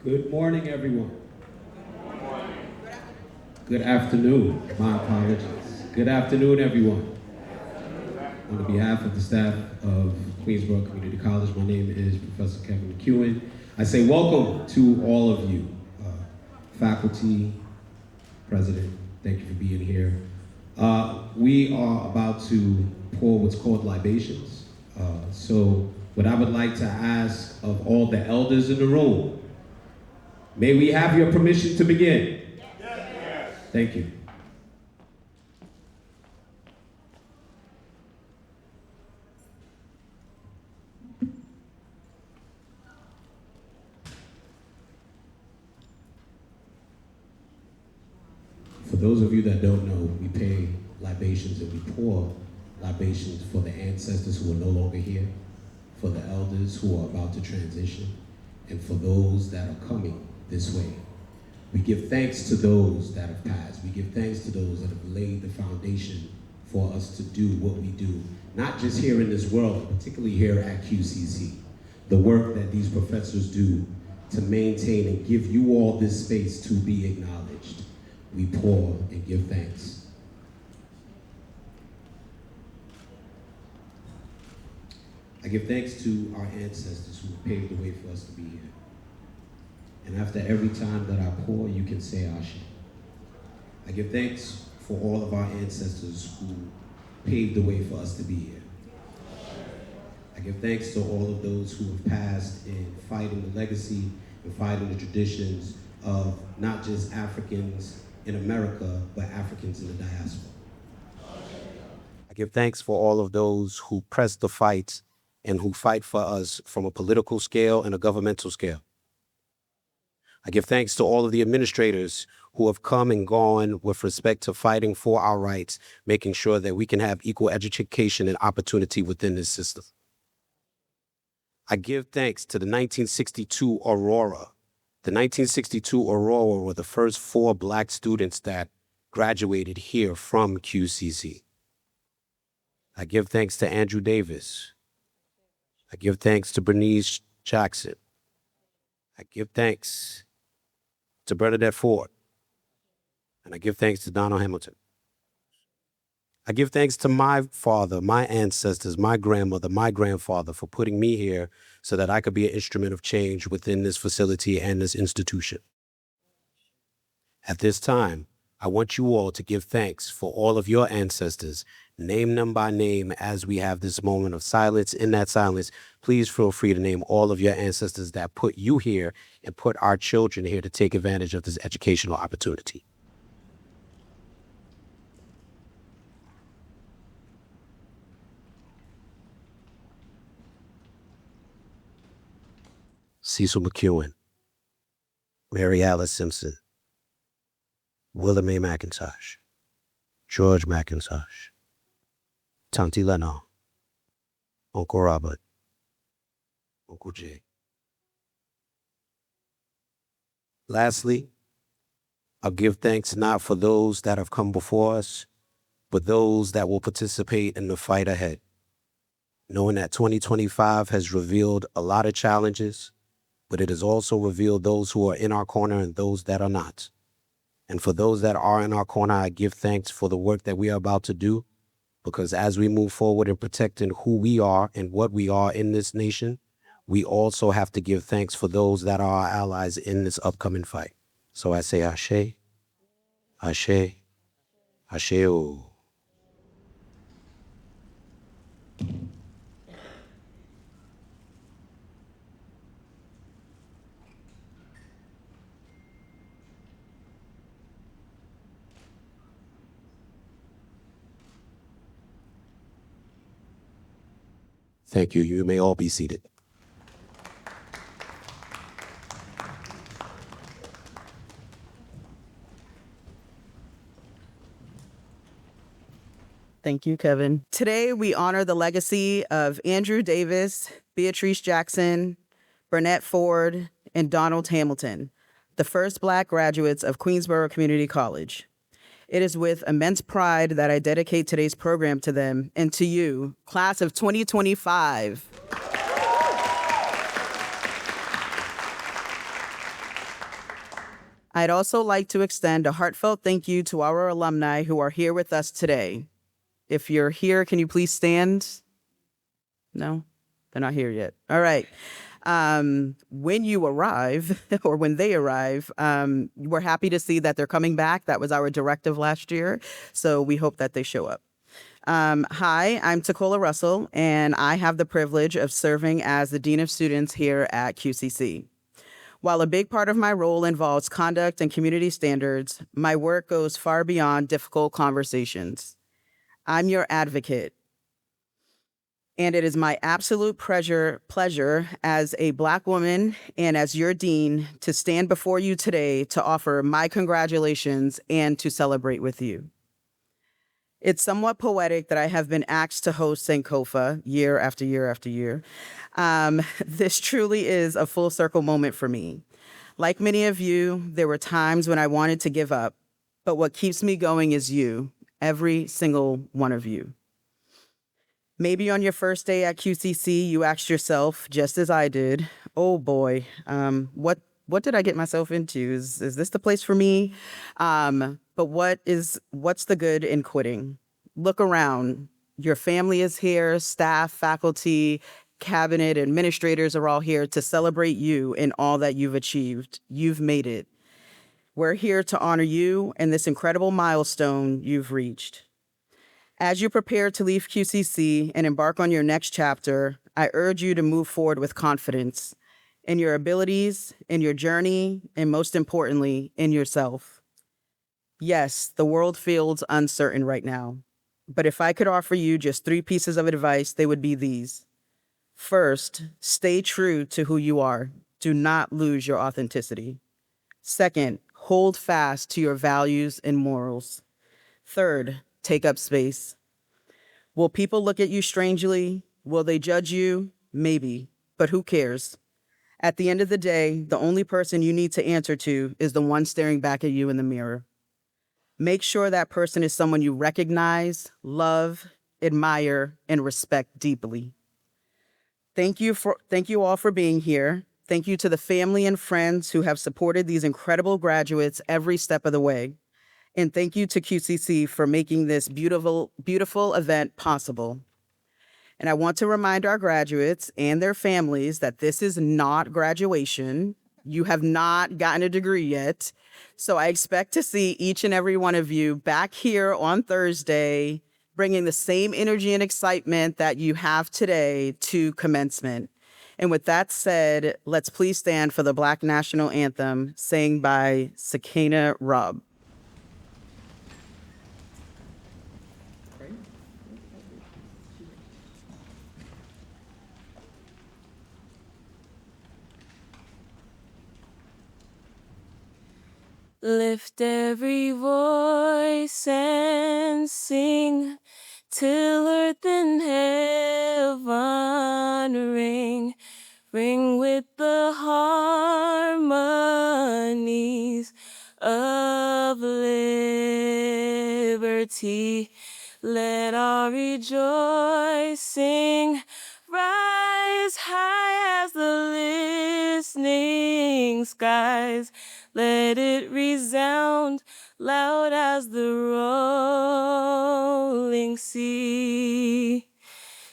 Good morning, everyone. Good afternoon. My apologies. Good afternoon, everyone. On behalf of the staff of Queensborough Community College, my name is Professor Kevin McEwen. I say welcome to all of you, faculty, president, thank you for being here. We are about to pour what's called libations. So what I would like to ask of all the elders in the room, may we have your permission to begin? Yes. Thank you. For those of you that don't know, we pay libations and we pour libations for the ancestors who are no longer here, for the elders who are about to transition, and for those that are coming this way. We give thanks to those that have passed. We give thanks to those that have laid the foundation for us to do what we do, not just here in this world, but particularly here at QCC. The work that these professors do to maintain and give you all this space to be acknowledged. We pour and give thanks. I give thanks to our ancestors who paved the way for us to be here. And after every time that I pour, you can say Ashe. I give thanks for all of our ancestors who paved the way for us to be here. I give thanks to all of those who have passed in fighting the legacy and fighting the traditions of not just Africans in America, but Africans in the diaspora. I give thanks for all of those who press the fight and who fight for us from a political scale and a governmental scale. I give thanks to all of the administrators who have come and gone with respect to fighting for our rights, making sure that we can have equal education and opportunity within this system. I give thanks to the 1962 Aurora. The 1962 Aurora were the first 4 Black students that graduated here from QCC. I give thanks to Andrew Davis. I give thanks to Bernice Jackson. I give thanks to Bernadette Ford. And I give thanks to Donald Hamilton. I give thanks to my father, my ancestors, my grandmother, my grandfather for putting me here so that I could be an instrument of change within this facility and this institution. At this time, I want you all to give thanks for all of your ancestors, name them by name as we have this moment of silence. In that silence, please feel free to name all of your ancestors that put you here and put our children here to take advantage of this educational opportunity. Cecil McEwen, Mary Alice Simpson, Willa Mae McIntosh, George McIntosh, Tanti Lennon, Uncle Robert, Uncle Jay. Lastly, I'll give thanks not for those that have come before us, but those that will participate in the fight ahead, knowing that 2025 has revealed a lot of challenges, but it has also revealed those who are in our corner and those that are not. And for those that are in our corner, I give thanks for the work that we are about to do, because as we move forward in protecting who we are and what we are in this nation, we also have to give thanks for those that are our allies in this upcoming fight. So I say Ashe, Ashe, Ashe-o. Thank you. You may all be seated. Thank you, Kevin. Today, we honor the legacy of Andrew Davis, Beatrice Jackson, Burnett Ford, and Donald Hamilton, the first Black graduates of Queensborough Community College. It is with immense pride that I dedicate today's program to them and to you, class of 2025. I'd also like to extend a heartfelt thank you to our alumni who are here with us today. If you're here, can you please stand? No, they're not here yet. All right. When you arrive, or when they arrive, we're happy to see that they're coming back. That was our directive last year, so we hope that they show up. Hi, I'm Tacola Russell, and I have the privilege of serving as the Dean of Students here at QCC. While a big part of my role involves conduct and community standards, my work goes far beyond difficult conversations. I'm your advocate, and it is my absolute pleasure as a Black woman and as your dean to stand before you today to offer my congratulations and to celebrate with you. It's somewhat poetic that I have been asked to host Sankofa year after year after year. This truly is a full circle moment for me. Like many of you, there were times when I wanted to give up, but what keeps me going is you, every single one of you. Maybe on your first day at QCC, you asked yourself, just as I did, oh boy, what did I get myself into? Is this the place for me? But what's the good in quitting? Look around. Your family is here, staff, faculty, cabinet, administrators are all here to celebrate you and all that you've achieved. You've made it. We're here to honor you and this incredible milestone you've reached. As you prepare to leave QCC and embark on your next chapter, I urge you to move forward with confidence in your abilities, in your journey, and most importantly, in yourself. Yes, the world feels uncertain right now, but if I could offer you just 3 pieces of advice, they would be these. First, stay true to who you are. Do not lose your authenticity. Second, hold fast to your values and morals. Third, take up space. Will people look at you strangely? Will they judge you? Maybe, but who cares? At the end of the day, the only person you need to answer to is the one staring back at you in the mirror. Make sure that person is someone you recognize, love, admire, and respect deeply. Thank you all for being here. Thank you to the family and friends who have supported these incredible graduates every step of the way. And thank you to QCC for making this beautiful, beautiful event possible. And I want to remind our graduates and their families that this is not graduation. You have not gotten a degree yet. So I expect to see each and every one of you back here on Thursday, bringing the same energy and excitement that you have today to commencement. And with that said, let's please stand for the Black National Anthem, sang by Sakina Robb. Lift every voice and sing till earth and heaven ring. Ring with the harmonies of liberty. Let our rejoicing rise high as the listening skies. Let it resound loud as the rolling sea.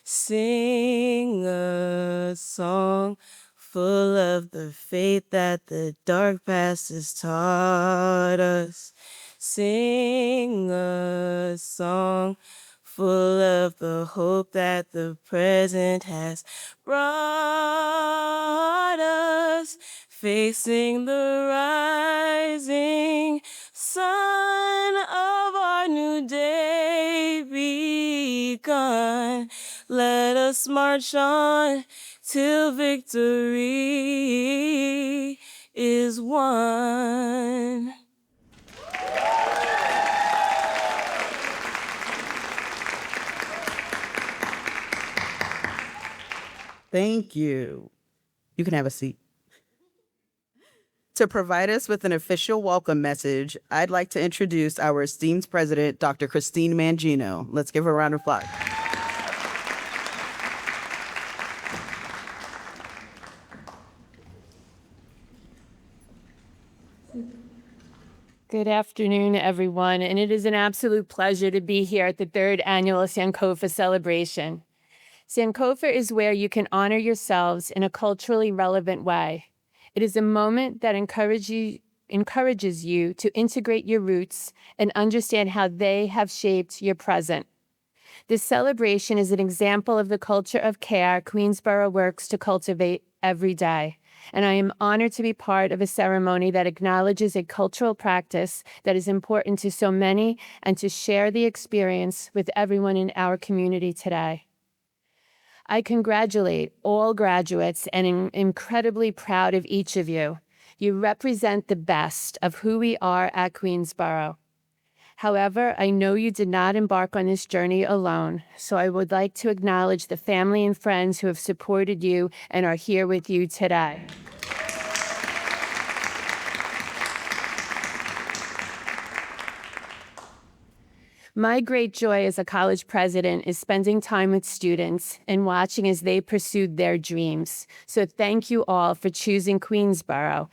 Sing a song full of the faith that the dark past has taught us. Sing a song full of the hope that the present has brought us. Facing the rising sun of our new day begun. Let us march on till victory is won. Thank you. You can have a seat. To provide us with an official welcome message, I'd like to introduce our esteemed president, Dr. Christine Mangino. Let's give her a round of applause. Good afternoon, everyone, and it is an absolute pleasure to be here at the 3rd Annual Sankofa Celebration. Sankofa is where you can honor yourselves in a culturally relevant way. It is a moment that encourages you to integrate your roots and understand how they have shaped your present. This celebration is an example of the culture of care Queensborough works to cultivate every day, and I am honored to be part of a ceremony that acknowledges a cultural practice that is important to so many and to share the experience with everyone in our community today. I congratulate all graduates and am incredibly proud of each of you. You represent the best of who we are at Queensborough. However, I know you did not embark on this journey alone, so I would like to acknowledge the family and friends who have supported you and are here with you today. My great joy as a college president is spending time with students and watching as they pursued their dreams. So thank you all for choosing Queensborough.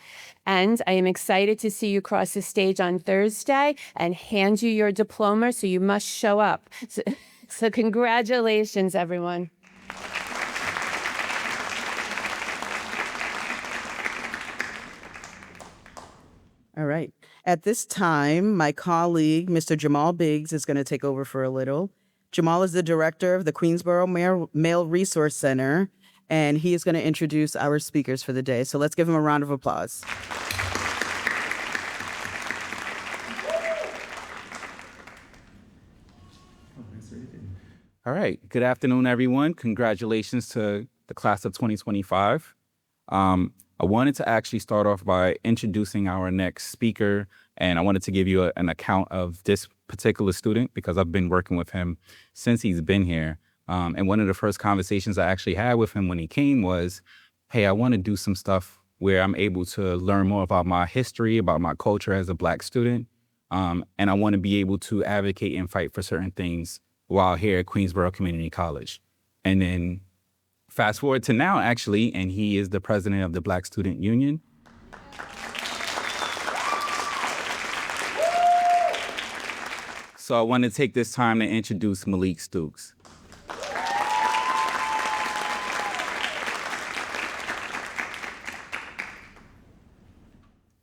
And I am excited to see you cross the stage on Thursday and hand you your diploma, so you must show up. So congratulations, everyone. All right. At this time, my colleague, Mr. Jamal Biggs, is going to take over for a little. Jamal is the director of the Queensborough Male Resource Center, and he is going to introduce our speakers for the day. So let's give him a round of applause. All right. Good afternoon, everyone. Congratulations to the class of 2025. I wanted to actually start off by introducing our next speaker, and I wanted to give you an account of this particular student because I've been working with him since he's been here. And one of the first conversations I actually had with him when he came was, hey, I want to do some stuff where I'm able to learn more about my history, about my culture as a Black student, and I want to be able to advocate and fight for certain things while here at Queensborough Community College. And then fast forward to now, actually, and he is the president of the Black Student Union. So I want to take this time to introduce Malik Stooks.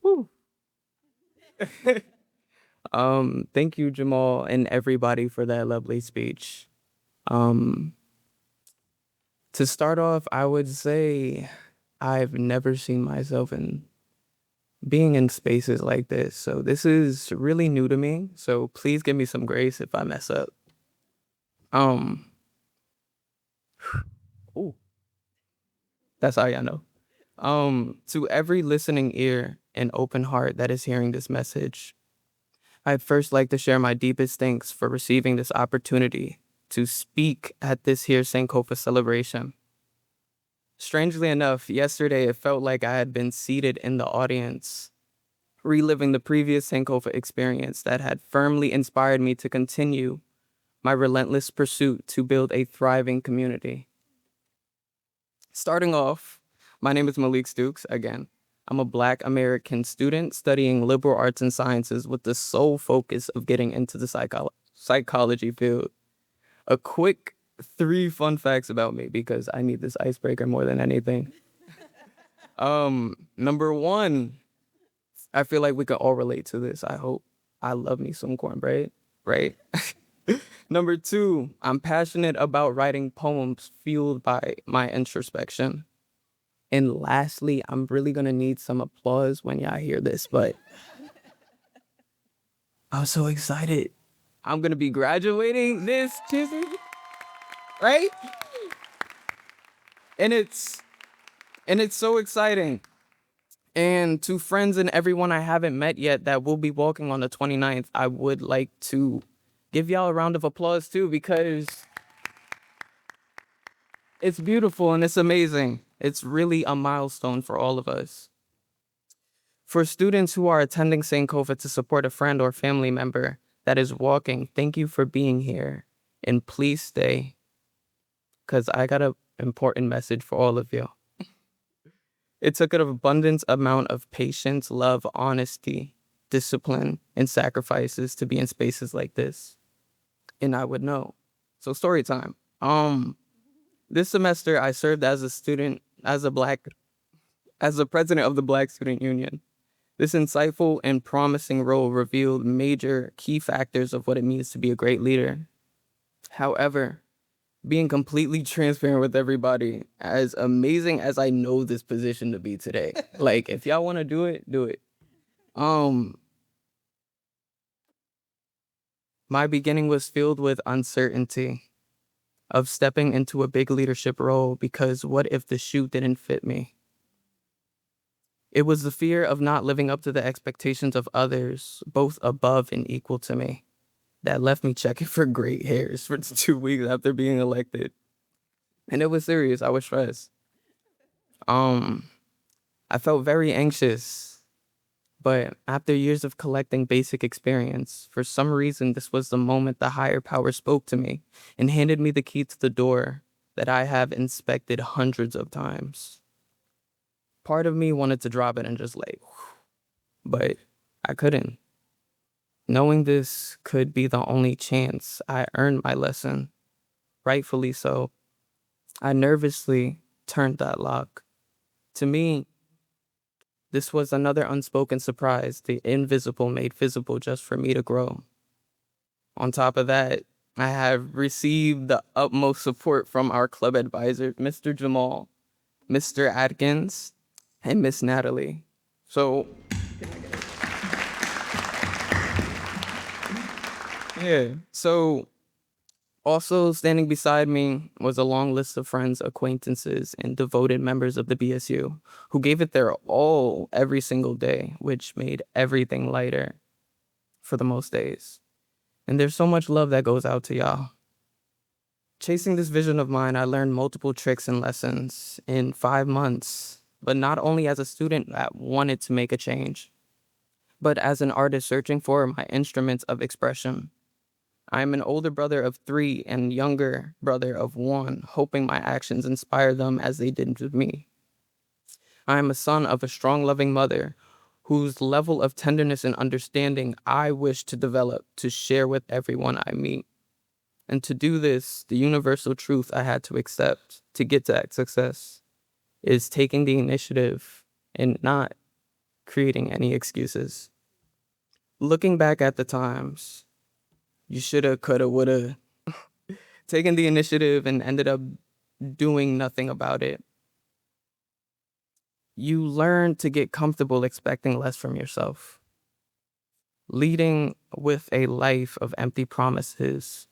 Woo. Thank you, Jamal, and everybody for that lovely speech. To start off, I would say I've never seen myself in being in spaces like this. So this is really new to me. So please give me some grace if I mess up. Ooh. That's how y'all know. To every listening ear and open heart that is hearing this message, I'd first like to share my deepest thanks for receiving this opportunity to speak at this here Sankofa celebration. Strangely enough, yesterday it felt like I had been seated in the audience, reliving the previous Sankofa experience that had firmly inspired me to continue my relentless pursuit to build a thriving community. Starting off, my name is Malik Stooks, again. I'm a Black American student studying liberal arts and sciences with the sole focus of getting into the psychology field. A quick 3 fun facts about me because I need this icebreaker more than anything. Number 1, I feel like we can all relate to this, I hope. I love me some cornbread, right? Number 2, I'm passionate about writing poems fueled by my introspection. And lastly, I'm really gonna need some applause when y'all hear this, but I'm so excited. I'm gonna be graduating this season, right? And it's so exciting. And to friends and everyone I haven't met yet that will be walking on the 29th, I would like to give y'all a round of applause too, because it's beautiful and it's amazing. It's really a milestone for all of us. For students who are attending Sankofa to support a friend or family member that is walking, thank you for being here. And please stay, because I got an important message for all of you. It took an abundant amount of patience, love, honesty, discipline, and sacrifices to be in spaces like this. And I would know. So story time. This semester I served as a student, as the president of the Black Student Union. This insightful and promising role revealed major key factors of what it means to be a great leader. However, being completely transparent with everybody, as amazing as I know this position to be today, like if y'all want to do it, do it. My beginning was filled with uncertainty of stepping into a big leadership role because what if the shoe didn't fit me? It was the fear of not living up to the expectations of others, both above and equal to me, that left me checking for gray hairs for 2 weeks after being elected. And it was serious. I was stressed. I felt very anxious, but after years of collecting basic experience, for some reason, this was the moment the higher power spoke to me and handed me the key to the door that I have inspected hundreds of times. Part of me wanted to drop it and just but I couldn't. Knowing this could be the only chance I earned my lesson, rightfully so, I nervously turned that lock. To me, this was another unspoken surprise, the invisible made visible just for me to grow. On top of that, I have received the utmost support from our club advisor, Mr. Jamal, Mr. Atkins, and Miss Natalie. So, also standing beside me was a long list of friends, acquaintances, and devoted members of the BSU who gave it their all every single day, which made everything lighter for the most days. And there's so much love that goes out to y'all. Chasing this vision of mine, I learned multiple tricks and lessons in 5 months, but not only as a student that wanted to make a change, but as an artist searching for my instruments of expression. I am an older brother of 3 and younger brother of 1, hoping my actions inspire them as they did with me. I am a son of a strong, loving mother whose level of tenderness and understanding I wish to develop to share with everyone I meet. And to do this, the universal truth I had to accept to get to that success is taking the initiative and not creating any excuses. Looking back at the times, you shoulda, coulda, woulda, taken the initiative and ended up doing nothing about it. You learn to get comfortable expecting less from yourself. Leading with a life of empty promises,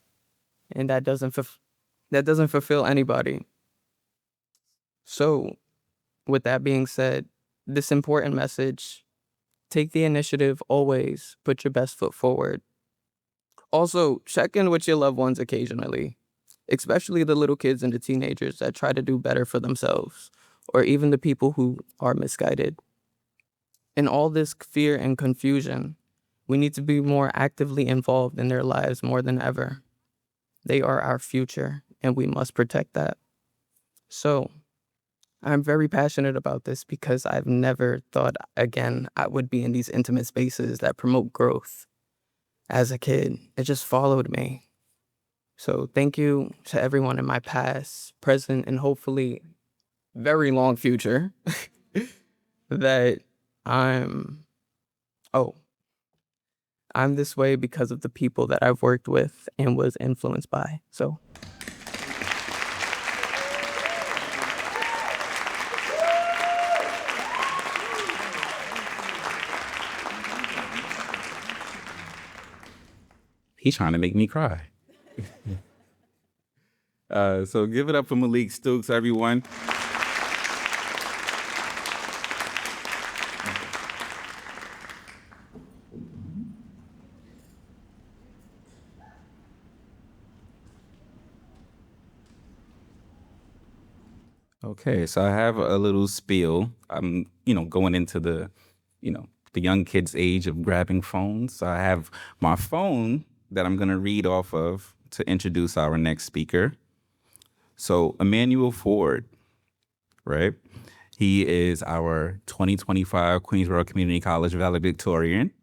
and that doesn't fulfill anybody. So, with that being said, this important message, take the initiative always, put your best foot forward. Also, check in with your loved ones occasionally, especially the little kids and the teenagers that try to do better for themselves, or even the people who are misguided. In all this fear and confusion, we need to be more actively involved in their lives more than ever. They are our future, and we must protect that. So, I'm very passionate about this because I've never thought again I would be in these intimate spaces that promote growth. As a kid, it just followed me. So thank you to everyone in my past, present, and hopefully very long future that I'm this way because of the people that I've worked with and was influenced by. So He's trying to make me cry. So give it up for Malik Stokes, everyone. Okay, so I have a little spiel. I'm, going into the young kids' age of grabbing phones. So I have my phone that I'm going to read off of to introduce our next speaker. So Emmanuel Ford, right? He is our 2025 Queensborough Community College valedictorian.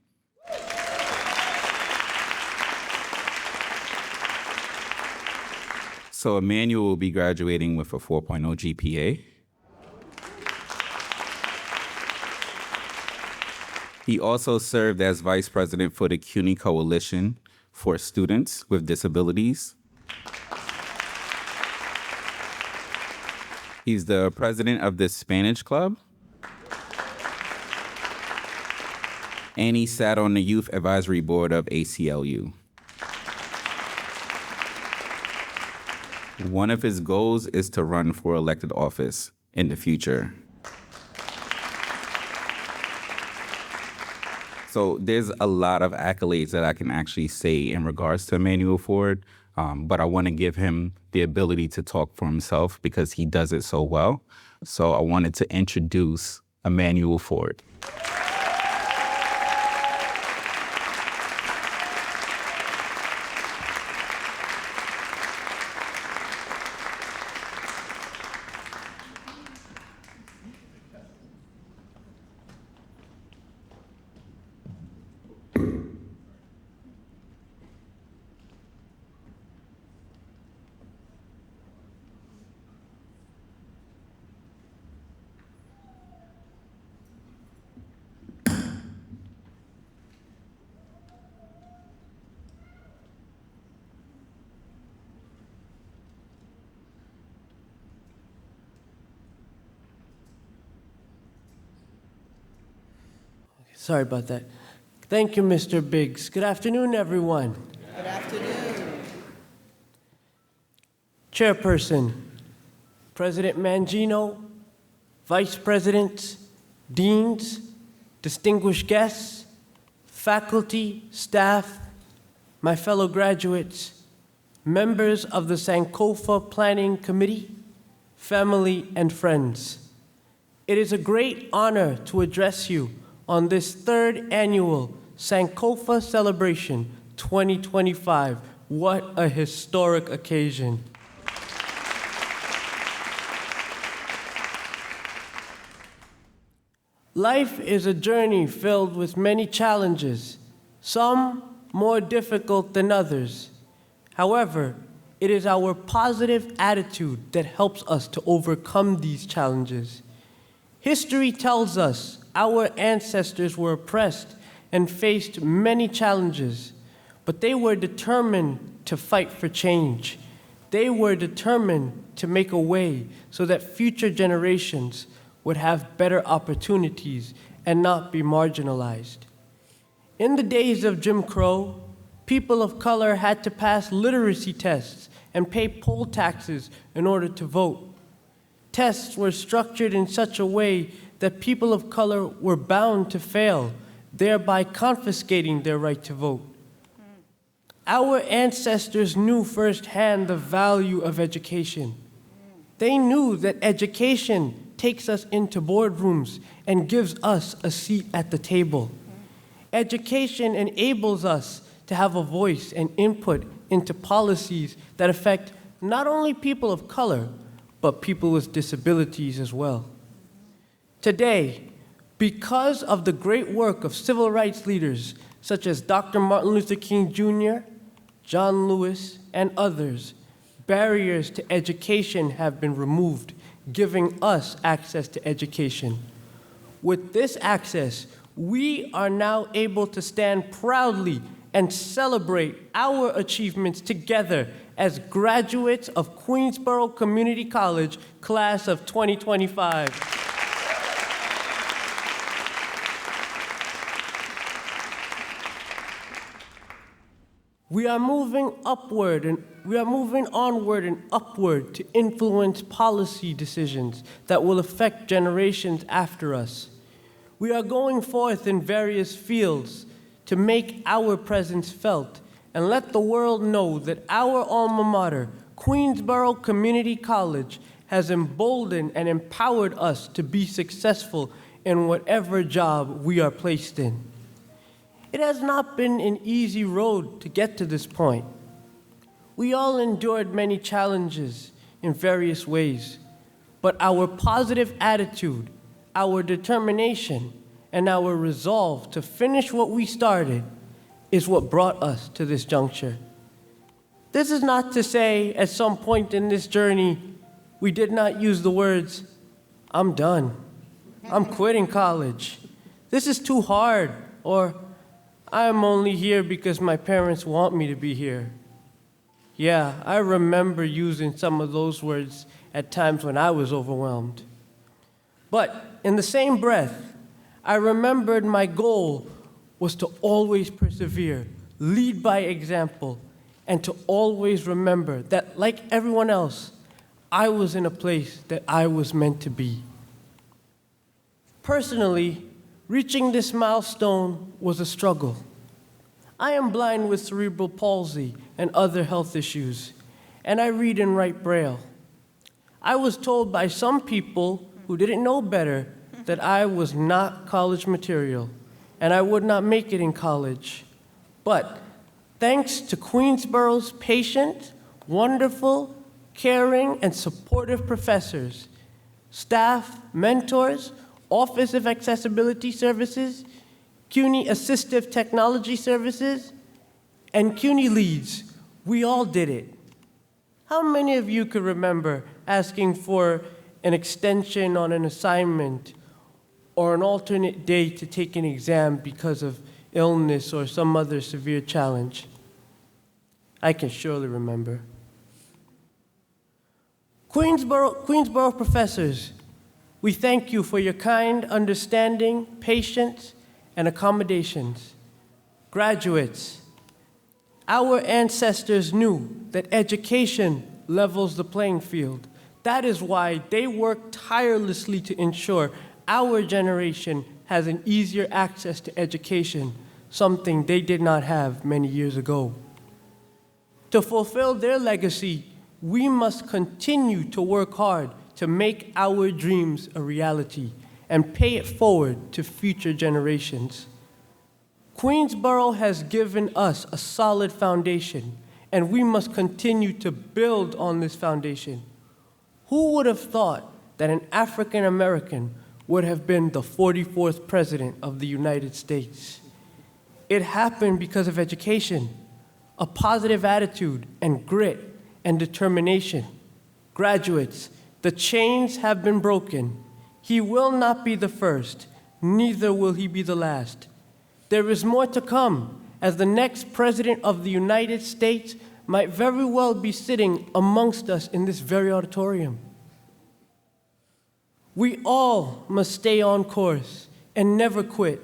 So Emmanuel will be graduating with a 4.0 GPA. He also served as vice president for the CUNY Coalition for Students with Disabilities. He's the president of the Spanish Club. And he sat on the Youth Advisory Board of ACLU. One of his goals is to run for elected office in the future. So there's a lot of accolades that I can actually say in regards to Emmanuel Ford, but I want to give him the ability to talk for himself because he does it so well. So I wanted to introduce Emmanuel Ford. Sorry about that. Thank you, Mr. Biggs. Good afternoon, everyone. Good afternoon. Chairperson, President Mangino, Vice Presidents, Deans, distinguished guests, faculty, staff, my fellow graduates, members of the Sankofa Planning Committee, family, and friends. It is a great honor to address you on this third annual Sankofa Celebration 2025. What a historic occasion. Life is a journey filled with many challenges, some more difficult than others. However, it is our positive attitude that helps us to overcome these challenges. History tells us our ancestors were oppressed and faced many challenges, but they were determined to fight for change. They were determined to make a way so that future generations would have better opportunities and not be marginalized. In the days of Jim Crow, people of color had to pass literacy tests and pay poll taxes in order to vote. Tests were structured in such a way that people of color were bound to fail, thereby confiscating their right to vote. Our ancestors knew firsthand the value of education. They knew that education takes us into boardrooms and gives us a seat at the table. Education enables us to have a voice and input into policies that affect not only people of color, but people with disabilities as well. Today, because of the great work of civil rights leaders such as Dr. Martin Luther King Jr., John Lewis, and others, barriers to education have been removed, giving us access to education. With this access, we are now able to stand proudly and celebrate our achievements together as graduates of Queensborough Community College, class of 2025. We are moving onward and upward to influence policy decisions that will affect generations after us. We are going forth in various fields to make our presence felt and let the world know that our alma mater, Queensborough Community College, has emboldened and empowered us to be successful in whatever job we are placed in. It has not been an easy road to get to this point. We all endured many challenges in various ways, but our positive attitude, our determination, and our resolve to finish what we started is what brought us to this juncture. This is not to say at some point in this journey we did not use the words, "I'm done," "I'm quitting college," "This is too hard," or "I'm only here because my parents want me to be here." Yeah, I remember using some of those words at times when I was overwhelmed. But in the same breath, I remembered my goal was to always persevere, lead by example, and to always remember that, like everyone else, I was in a place that I was meant to be. Personally, reaching this milestone was a struggle. I am blind with cerebral palsy and other health issues, and I read and write Braille. I was told by some people who didn't know better that I was not college material, and I would not make it in college. But thanks to Queensborough's patient, wonderful, caring, and supportive professors, staff, mentors, Office of Accessibility Services, CUNY Assistive Technology Services, and CUNY Leads, we all did it. How many of you could remember asking for an extension on an assignment or an alternate day to take an exam because of illness or some other severe challenge? I can surely remember. Queensborough professors, we thank you for your kind understanding, patience, and accommodations. Graduates, our ancestors knew that education levels the playing field. That is why they worked tirelessly to ensure our generation has an easier access to education, something they did not have many years ago. To fulfill their legacy, we must continue to work hard to make our dreams a reality and pay it forward to future generations. Queensborough has given us a solid foundation, and we must continue to build on this foundation. Who would have thought that an African American would have been the 44th president of the United States? It happened because of education, a positive attitude, and grit and determination. Graduates, the chains have been broken. He will not be the first, neither will he be the last. There is more to come, as the next president of the United States might very well be sitting amongst us in this very auditorium. We all must stay on course and never quit.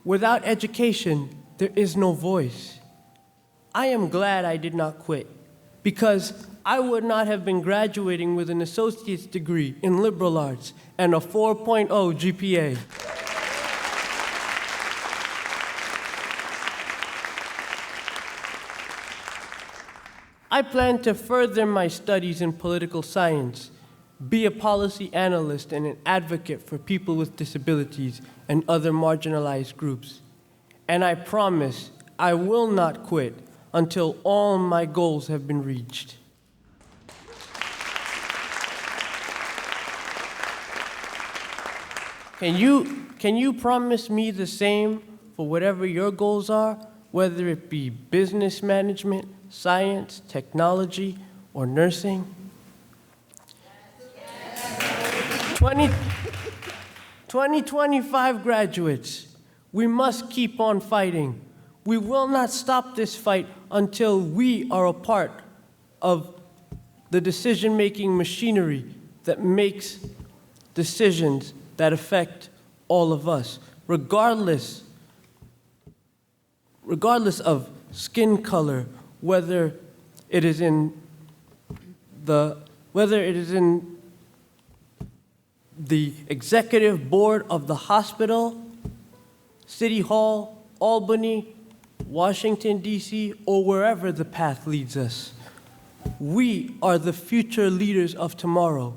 Without education, there is no voice. I am glad I did not quit, because I would not have been graduating with an associate's degree in liberal arts and a 4.0 GPA. I plan to further my studies in political science, be a policy analyst and an advocate for people with disabilities and other marginalized groups. And I promise I will not quit until all my goals have been reached. Can you promise me the same for whatever your goals are, whether it be business management, science, technology, or nursing? 2025 graduates, we must keep on fighting. We will not stop this fight until we are a part of the decision-making machinery that makes decisions that affect all of us, regardless of skin color, whether it is in the executive board of the hospital, City Hall, Albany, Washington, D.C., or wherever the path leads us. We are the future leaders of tomorrow.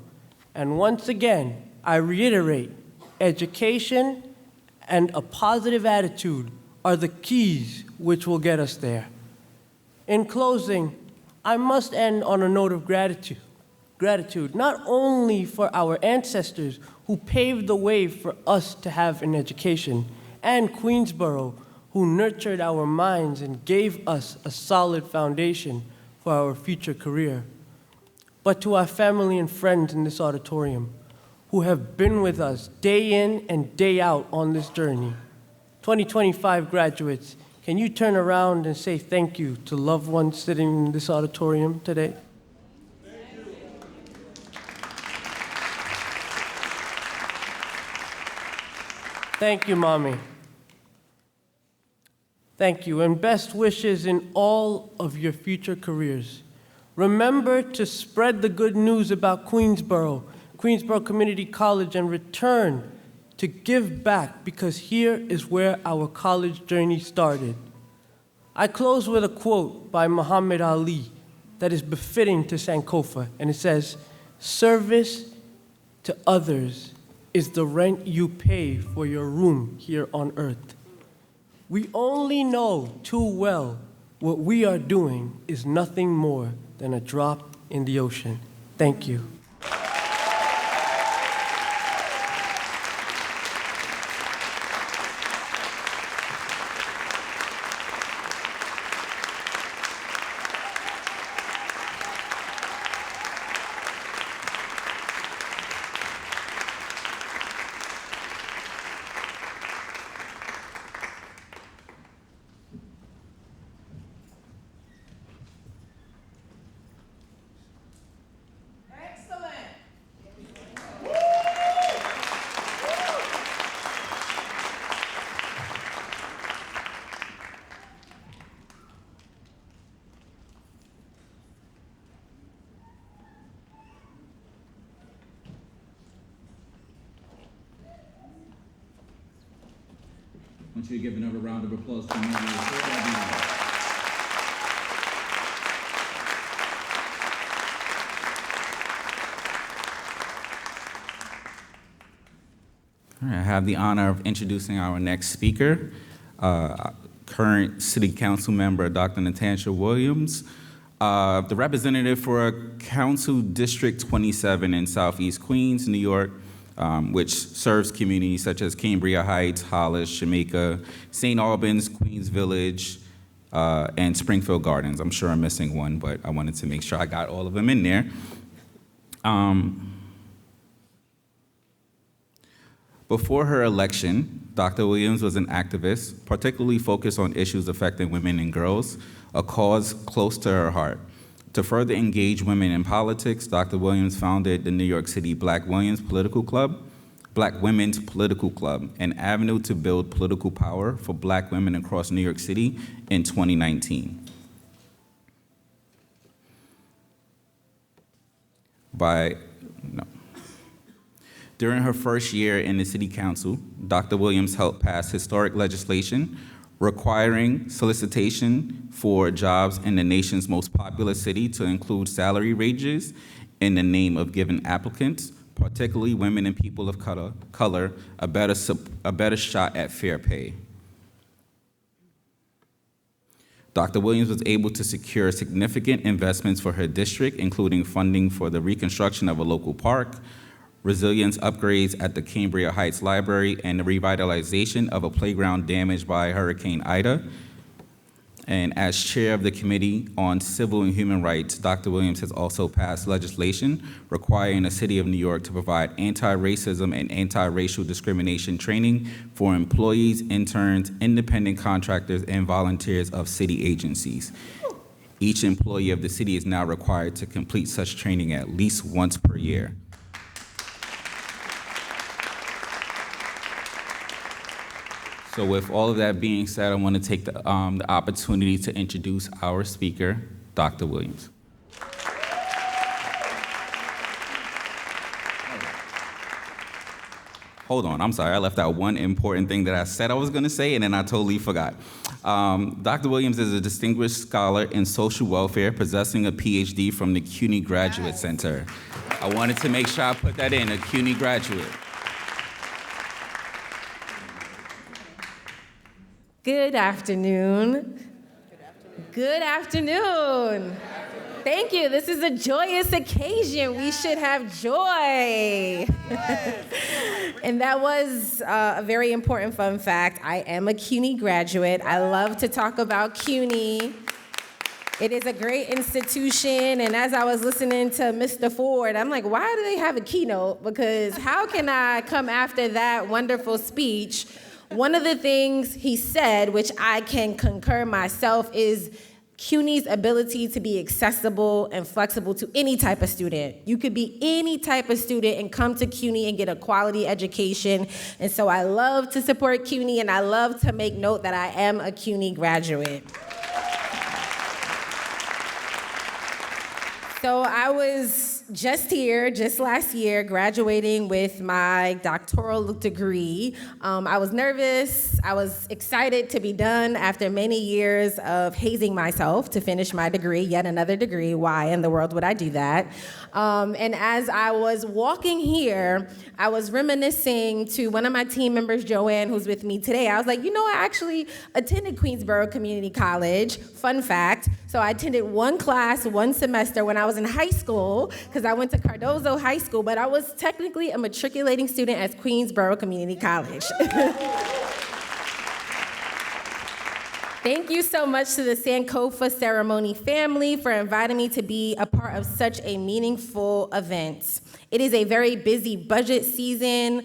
And once again, I reiterate, education and a positive attitude are the keys which will get us there. In closing, I must end on a note of gratitude. Gratitude not only for our ancestors who paved the way for us to have an education, and Queensborough, who nurtured our minds and gave us a solid foundation for our future career, but to our family and friends in this auditorium who have been with us day in and day out on this journey. 2025 graduates, can you turn around and say thank you to loved ones sitting in this auditorium today? Thank you, Mommy. Thank you, and best wishes in all of your future careers. Remember to spread the good news about Queensborough Community College, and return to give back, because here is where our college journey started. I close with a quote by Muhammad Ali that is befitting to Sankofa, and it says, "Service to others is the rent you pay for your room here on earth." We only know too well what we are doing is nothing more than a drop in the ocean. Thank you. I want you to give another round of applause to Mary. All right, I have the honor of introducing our next speaker, current City Council member, Dr. Natasha Williams, the representative for Council District 27 in Southeast Queens, New York, which serves communities such as Cambria Heights, Hollis, Jamaica, St. Albans, Queens Village, and Springfield Gardens. I'm sure I'm missing one, but I wanted to make sure I got all of them in there. Before her election, Dr. Williams was an activist, particularly focused on issues affecting women and girls, a cause close to her heart. To further engage women in politics, Dr. Williams founded the New York City Black Women's Political Club, an avenue to build political power for Black women across New York City in 2019. During her first year in the City Council, Dr. Williams helped pass historic legislation requiring solicitation for jobs in the nation's most populous city to include salary ranges in the name of giving applicants, particularly women and people of color, a better shot at fair pay. Dr. Williams was able to secure significant investments for her district, including funding for the reconstruction of a local park, resilience upgrades at the Cambria Heights Library, and the revitalization of a playground damaged by Hurricane Ida. And as chair of the Committee on Civil and Human Rights, Dr. Williams has also passed legislation requiring the City of New York to provide anti-racism and anti-racial discrimination training for employees, interns, independent contractors, and volunteers of city agencies. Each employee of the city is now required to complete such training at least once per year. So with all of that being said, I want to take the opportunity to introduce our speaker, Dr. Williams. Hold on, I'm sorry, I left out one important thing that I said I was going to say, and then I totally forgot. Dr. Williams is a distinguished scholar in social welfare, possessing a PhD from the CUNY Graduate Center. I wanted to make sure I put that in, a CUNY graduate. Good afternoon. Good afternoon. Thank you. This is a joyous occasion. We should have joy. And that was a very important fun fact. I am a CUNY graduate. I love to talk about CUNY. It is a great institution, and as I was listening to Mr. Ford, I'm like, why do they have a keynote? Because how can I come after that wonderful speech? One of the things he said, which I can concur myself, is CUNY's ability to be accessible and flexible to any type of student. You could be any type of student and come to CUNY and get a quality education. And so I love to support CUNY, and I love to make note that I am a CUNY graduate. So I was just last year, graduating with my doctoral degree. I was nervous. I was excited to be done after many years of hazing myself to finish my degree, yet another degree. Why in the world would I do that? And as I was walking here, I was reminiscing to one of my team members, Joanne, who's with me today. I was like, I actually attended Queensborough Community College. Fun fact. So I attended one class, one semester when I was in high school, because I went to Cardozo High School, but I was technically a matriculating student at Queensborough Community College. Thank you so much to the Sankofa Ceremony family for inviting me to be a part of such a meaningful event. It is a very busy budget season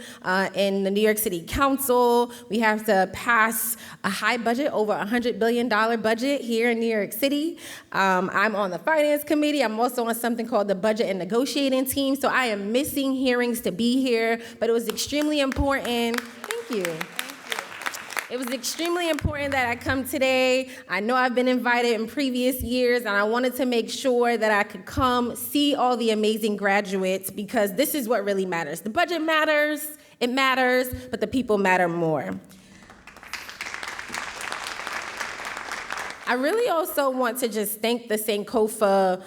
in the New York City Council. We have to pass a high budget, over $100 billion budget here in New York City. I'm on the finance committee. I'm also on something called the budget and negotiating team. So I am missing hearings to be here, but it was extremely important. Thank you. It was extremely important that I come today. I know I've been invited in previous years, and I wanted to make sure that I could come see all the amazing graduates, because this is what really matters. The budget matters, it matters, but the people matter more. I really also want to just thank the Sankofa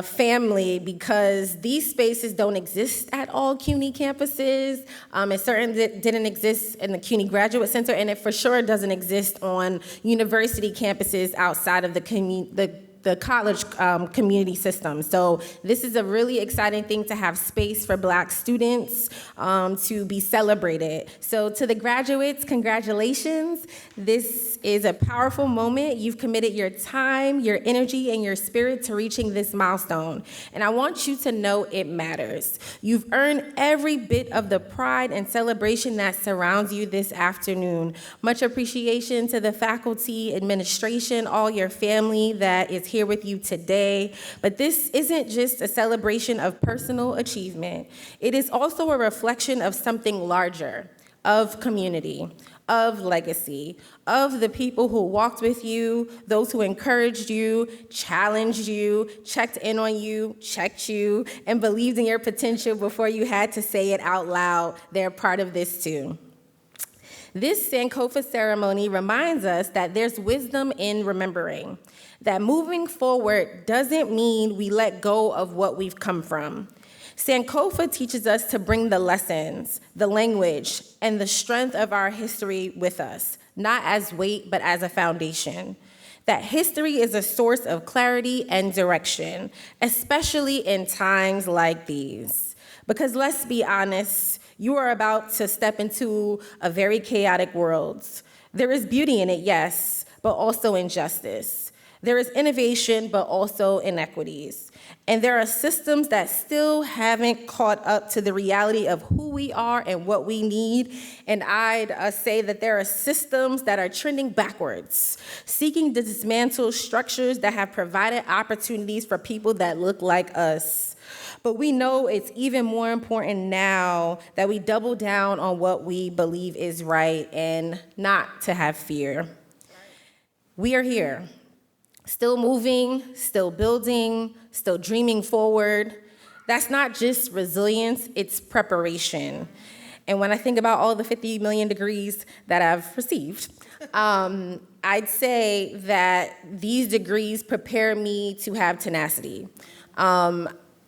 family, because these spaces don't exist at all CUNY campuses. It certainly didn't exist in the CUNY Graduate Center, and it for sure doesn't exist on university campuses outside of the college community system. So this is a really exciting thing to have space for Black students to be celebrated. So to the graduates, congratulations. This is a powerful moment. You've committed your time, your energy, and your spirit to reaching this milestone. And I want you to know it matters. You've earned every bit of the pride and celebration that surrounds you this afternoon. Much appreciation to the faculty, administration, all your family that is here with you today. But this isn't just a celebration of personal achievement. It is also a reflection of something larger, of community, of legacy, of the people who walked with you, those who encouraged you, challenged you, checked in on you, checked you, and believed in your potential before you had to say it out loud. They're part of this too. This Sankofa ceremony reminds us that there's wisdom in remembering, that moving forward doesn't mean we let go of what we've come from. Sankofa teaches us to bring the lessons, the language, and the strength of our history with us, not as weight, but as a foundation. That history is a source of clarity and direction, especially in times like these. Because let's be honest, you are about to step into a very chaotic world. There is beauty in it, yes, but also injustice. There is innovation, but also inequities. And there are systems that still haven't caught up to the reality of who we are and what we need. And I'd say that there are systems that are trending backwards, seeking to dismantle structures that have provided opportunities for people that look like us. But we know it's even more important now that we double down on what we believe is right and not to have fear. We are here. Still moving, still building, still dreaming forward. That's not just resilience, it's preparation. And when I think about all the 50 million degrees that I've received, I'd say that these degrees prepare me to have tenacity.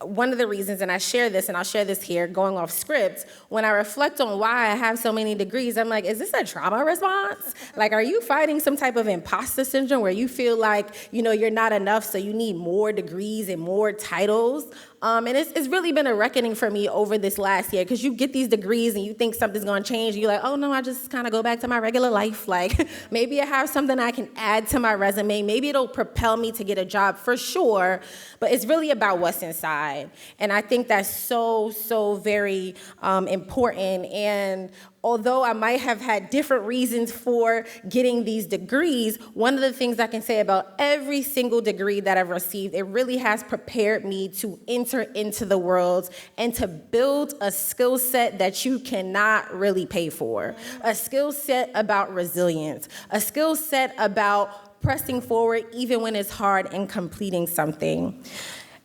one of the reasons, and I share this, and I'll share this here, going off script, when I reflect on why I have so many degrees, I'm like, is this a trauma response? Like, are you fighting some type of imposter syndrome where you feel like, you're not enough, so you need more degrees and more titles? And it's really been a reckoning for me over this last year, because you get these degrees and you think something's gonna change, and you're like, oh no, I just kind of go back to my regular life. Like, maybe I have something I can add to my resume. Maybe it'll propel me to get a job for sure, but it's really about what's inside. And I think that's so very important. And although I might have had different reasons for getting these degrees, one of the things I can say about every single degree that I've received, it really has prepared me to enter into the world and to build a skill set that you cannot really pay for. A skill set about resilience, a skill set about pressing forward even when it's hard and completing something.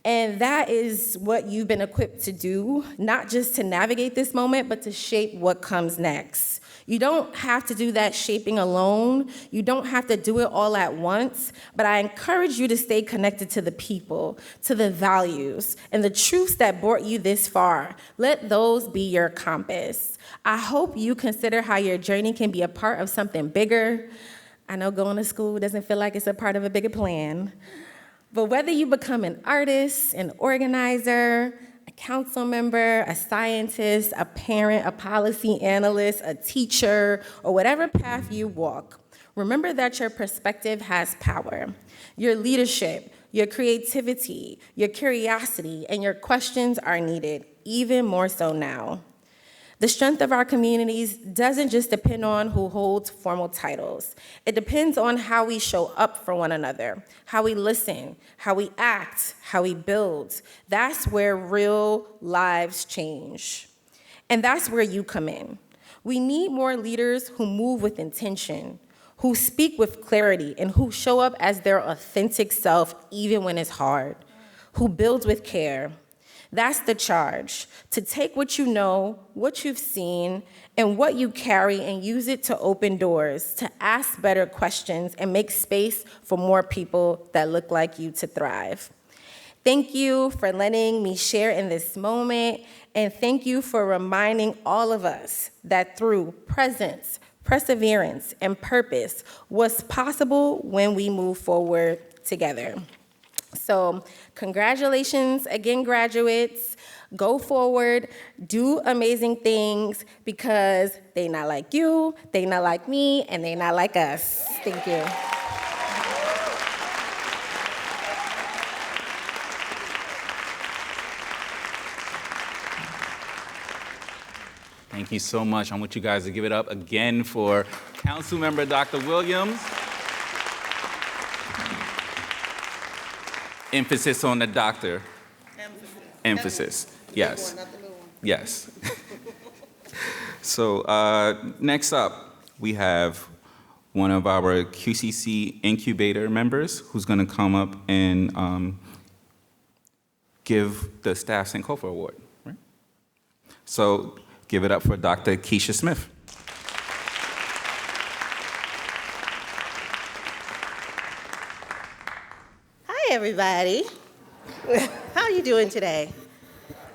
And that is what you've been equipped to do, not just to navigate this moment, but to shape what comes next. You don't have to do that shaping alone. You don't have to do it all at once, but I encourage you to stay connected to the people, to the values, and the truths that brought you this far. Let those be your compass. I hope you consider how your journey can be a part of something bigger. I know going to school doesn't feel like it's a part of a bigger plan. But whether you become an artist, an organizer, a council member, a scientist, a parent, a policy analyst, a teacher, or whatever path you walk, remember that your perspective has power. Your leadership, your creativity, your curiosity, and your questions are needed, even more so now. The strength of our communities doesn't just depend on who holds formal titles. It depends on how we show up for one another, how we listen, how we act, how we build. That's where real lives change. And that's where you come in. We need more leaders who move with intention, who speak with clarity, and who show up as their authentic self even when it's hard, who builds with care. That's the charge, to take what you know, what you've seen, and what you carry and use it to open doors, to ask better questions and make space for more people that look like you to thrive. Thank you for letting me share in this moment, and thank you for reminding all of us that through presence, perseverance, and purpose, what's possible when we move forward together. So congratulations again, graduates. Go forward, do amazing things, because they not like you, they not like me, and they not like us. Thank you. Thank you so much. I want you guys to give it up again for Councilmember Dr. Williams. Emphasis on the doctor. Emphasis. Yes. Yes. So next up, we have one of our QCC Incubator members who's going to come up and give the Staff Sankofa Award. Right? So give it up for Dr. Keisha Smith. Hi, everybody. How are you doing today?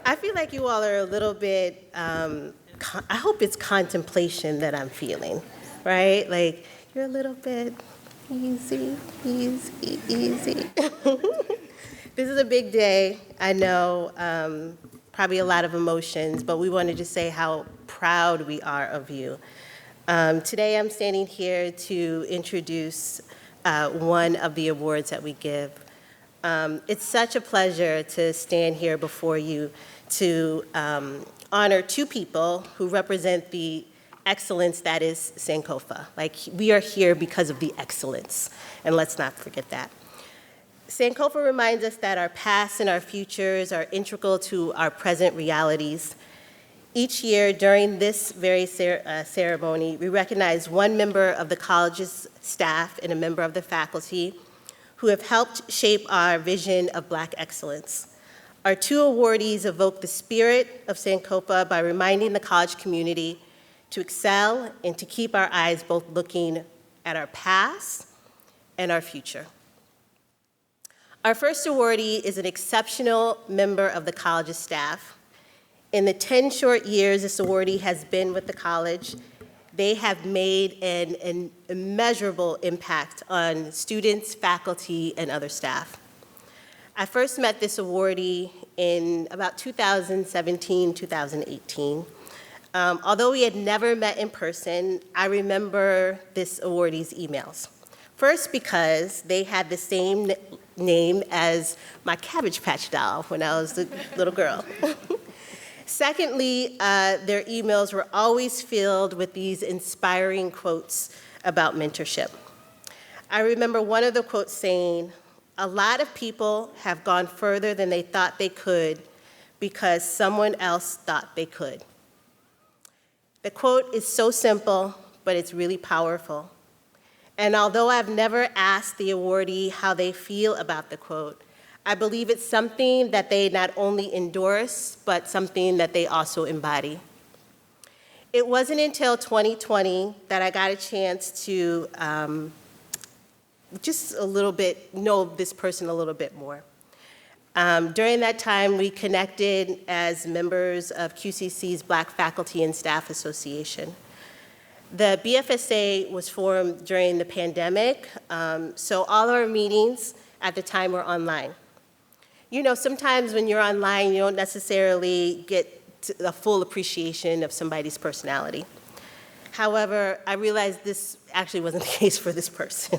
I feel like you all are a little bit, I hope it's contemplation that I'm feeling, right? Like, you're a little bit easy. This is a big day. I know, probably a lot of emotions, but we wanted to say how proud we are of you. Today, I'm standing here to introduce one of the awards that we give. It's such a pleasure to stand here before you to honor two people who represent the excellence that is Sankofa. Like, we are here because of the excellence, and let's not forget that. Sankofa reminds us that our past and our futures are integral to our present realities. Each year during this very ceremony, we recognize one member of the college's staff and a member of the faculty who have helped shape our vision of Black excellence. Our two awardees evoke the spirit of Sankofa by reminding the college community to excel and to keep our eyes both looking at our past and our future. Our first awardee is an exceptional member of the college's staff. In the 10 short years this awardee has been with the college, they have made an immeasurable impact on students, faculty, and other staff. I first met this awardee in about 2017, 2018. Although we had never met in person, I remember this awardee's emails. First, because they had the same name as my Cabbage Patch doll when I was a little girl. Secondly, their emails were always filled with these inspiring quotes about mentorship. I remember one of the quotes saying, "A lot of people have gone further than they thought they could because someone else thought they could." The quote is so simple, but it's really powerful. And although I've never asked the awardee how they feel about the quote, I believe it's something that they not only endorse, but something that they also embody. It wasn't until 2020 that I got a chance to just a little bit know this person a little bit more. During that time, we connected as members of QCC's Black Faculty and Staff Association. The BFSA was formed during the pandemic, so all our meetings at the time were online. You know, sometimes when you're online, you don't necessarily get a full appreciation of somebody's personality. However, I realized this actually wasn't the case for this person.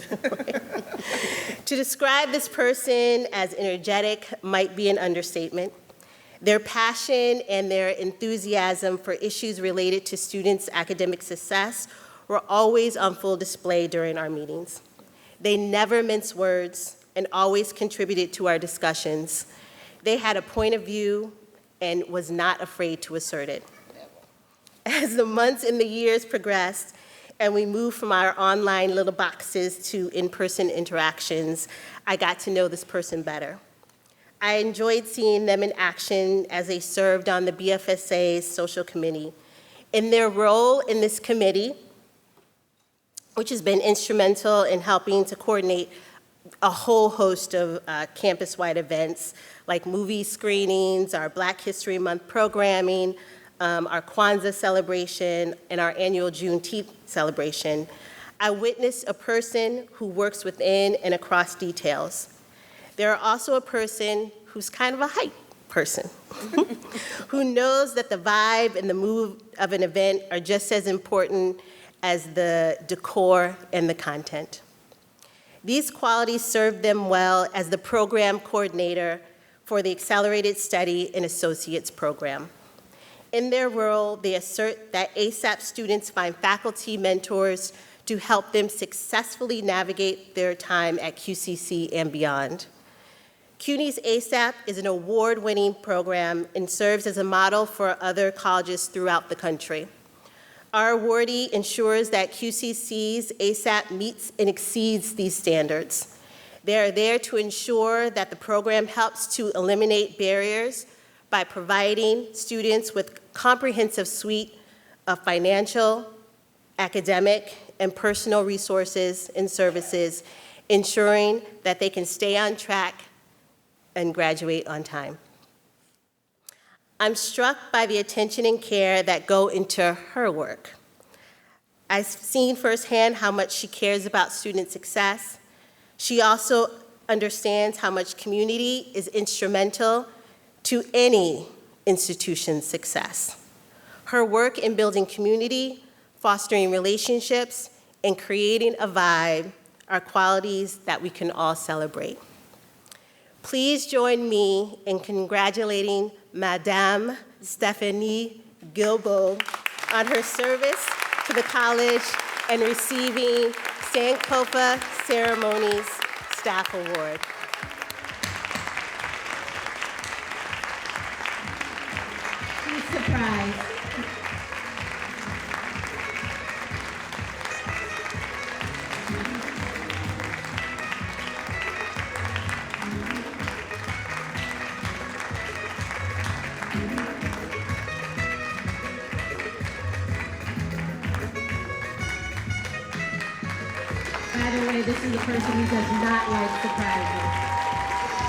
To describe this person as energetic might be an understatement. Their passion and their enthusiasm for issues related to students' academic success were always on full display during our meetings. They never minced words and always contributed to our discussions. They had a point of view and was not afraid to assert it. As the months and the years progressed and we moved from our online little boxes to in-person interactions, I got to know this person better. I enjoyed seeing them in action as they served on the BFSA's social committee. In their role in this committee, which has been instrumental in helping to coordinate a whole host of campus-wide events like movie screenings, our Black History Month programming, our Kwanzaa celebration, and our annual Juneteenth celebration, I witnessed a person who works within and across details. They're also a person who's kind of a hype person, who knows that the vibe and the mood of an event are just as important as the decor and the content. These qualities serve them well as the program coordinator for the Accelerated Study and Associates program. In their role, they assert that ASAP students find faculty mentors to help them successfully navigate their time at QCC and beyond. CUNY's ASAP is an award-winning program and serves as a model for other colleges throughout the country. Our awardee ensures that QCC's ASAP meets and exceeds these standards. They are there to ensure that the program helps to eliminate barriers by providing students with a comprehensive suite of financial, academic, and personal resources and services, ensuring that they can stay on track and graduate on time. I'm struck by the attention and care that go into her work. I've seen firsthand how much she cares about student success. She also understands how much community is instrumental to any institution's success. Her work in building community, fostering relationships, and creating a vibe are qualities that we can all celebrate. Please join me in congratulating Madame Stephanie Gilbo on her service to the college and receiving Sankofa Ceremonies Staff Award. Surprise. By the way, this is a person who does not like surprises.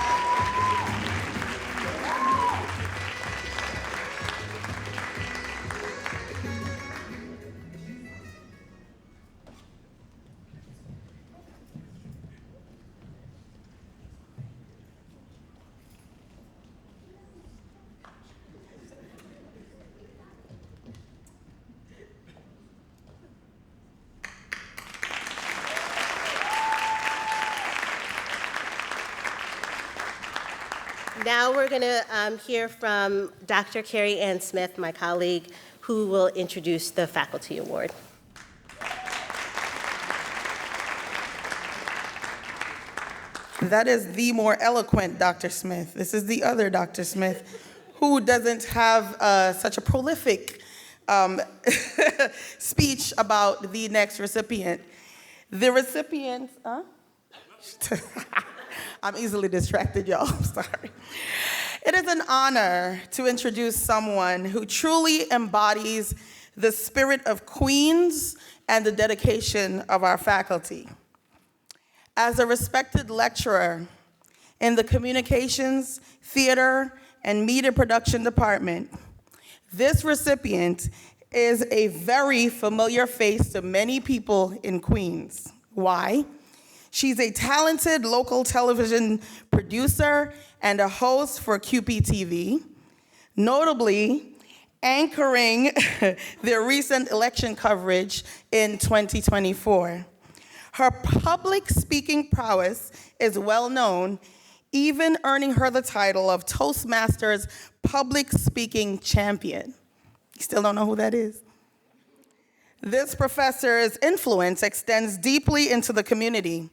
Now we're going to hear from Dr. Carrie Ann Smith, my colleague, who will introduce the Faculty Award. That is the more eloquent Dr. Smith. This is the other Dr. Smith, who doesn't have such a prolific speech about the next recipient. The recipient, I'm easily distracted, y'all, I'm sorry. It is an honor to introduce someone who truly embodies the spirit of Queens and the dedication of our faculty. As a respected lecturer in the Communications, Theater, and Media Production Department, this recipient is a very familiar face to many people in Queens. Why? She's a talented local television producer and a host for QPTV, notably anchoring their recent election coverage in 2024. Her public speaking prowess is well known, even earning her the title of Toastmasters Public Speaking Champion. You still don't know who that is? This professor's influence extends deeply into the community.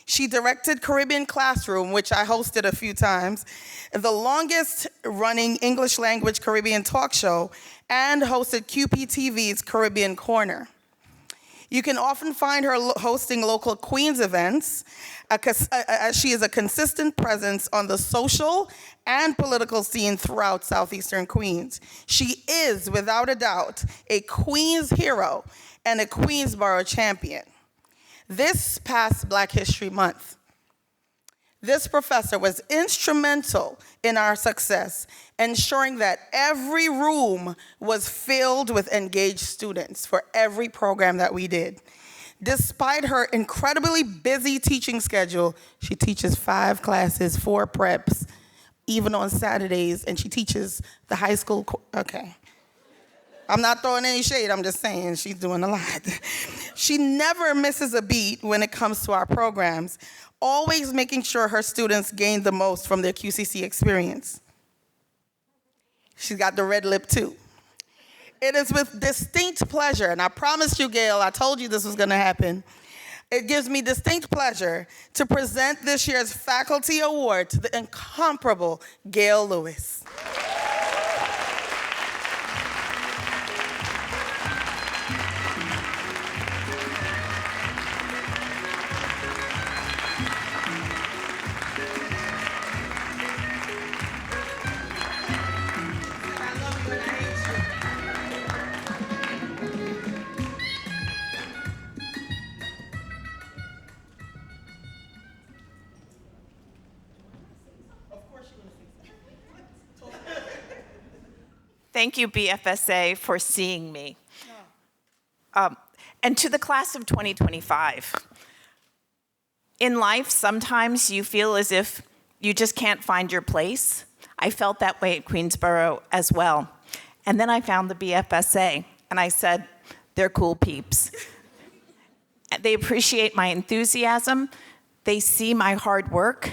She directed Caribbean Classroom, which I hosted a few times, the longest running English language Caribbean talk show, and hosted QPTV's Caribbean Corner. You can often find her hosting local Queens events, as she is a consistent presence on the social and political scene throughout Southeastern Queens. She is, without a doubt, a Queens hero and a Queensboro champion. This past Black History Month, this professor was instrumental in our success, ensuring that every room was filled with engaged students for every program that we did. Despite her incredibly busy teaching schedule, she teaches 5 classes, 4 preps, even on Saturdays, and she teaches the high school, okay. I'm not throwing any shade, I'm just saying she's doing a lot. She never misses a beat when it comes to our programs, always making sure her students gain the most from their QCC experience. She's got the red lip too. It is with distinct pleasure, and I promised you, Gail, I told you this was gonna happen. It gives me distinct pleasure to present this year's Faculty Award to the incomparable Gail Lewis. Thank you, BFSA, for seeing me. And to the class of 2025. In life, sometimes you feel as if you just can't find your place. I felt that way at Queensboro as well. And then I found the BFSA, and I said, they're cool peeps. They appreciate my enthusiasm, they see my hard work,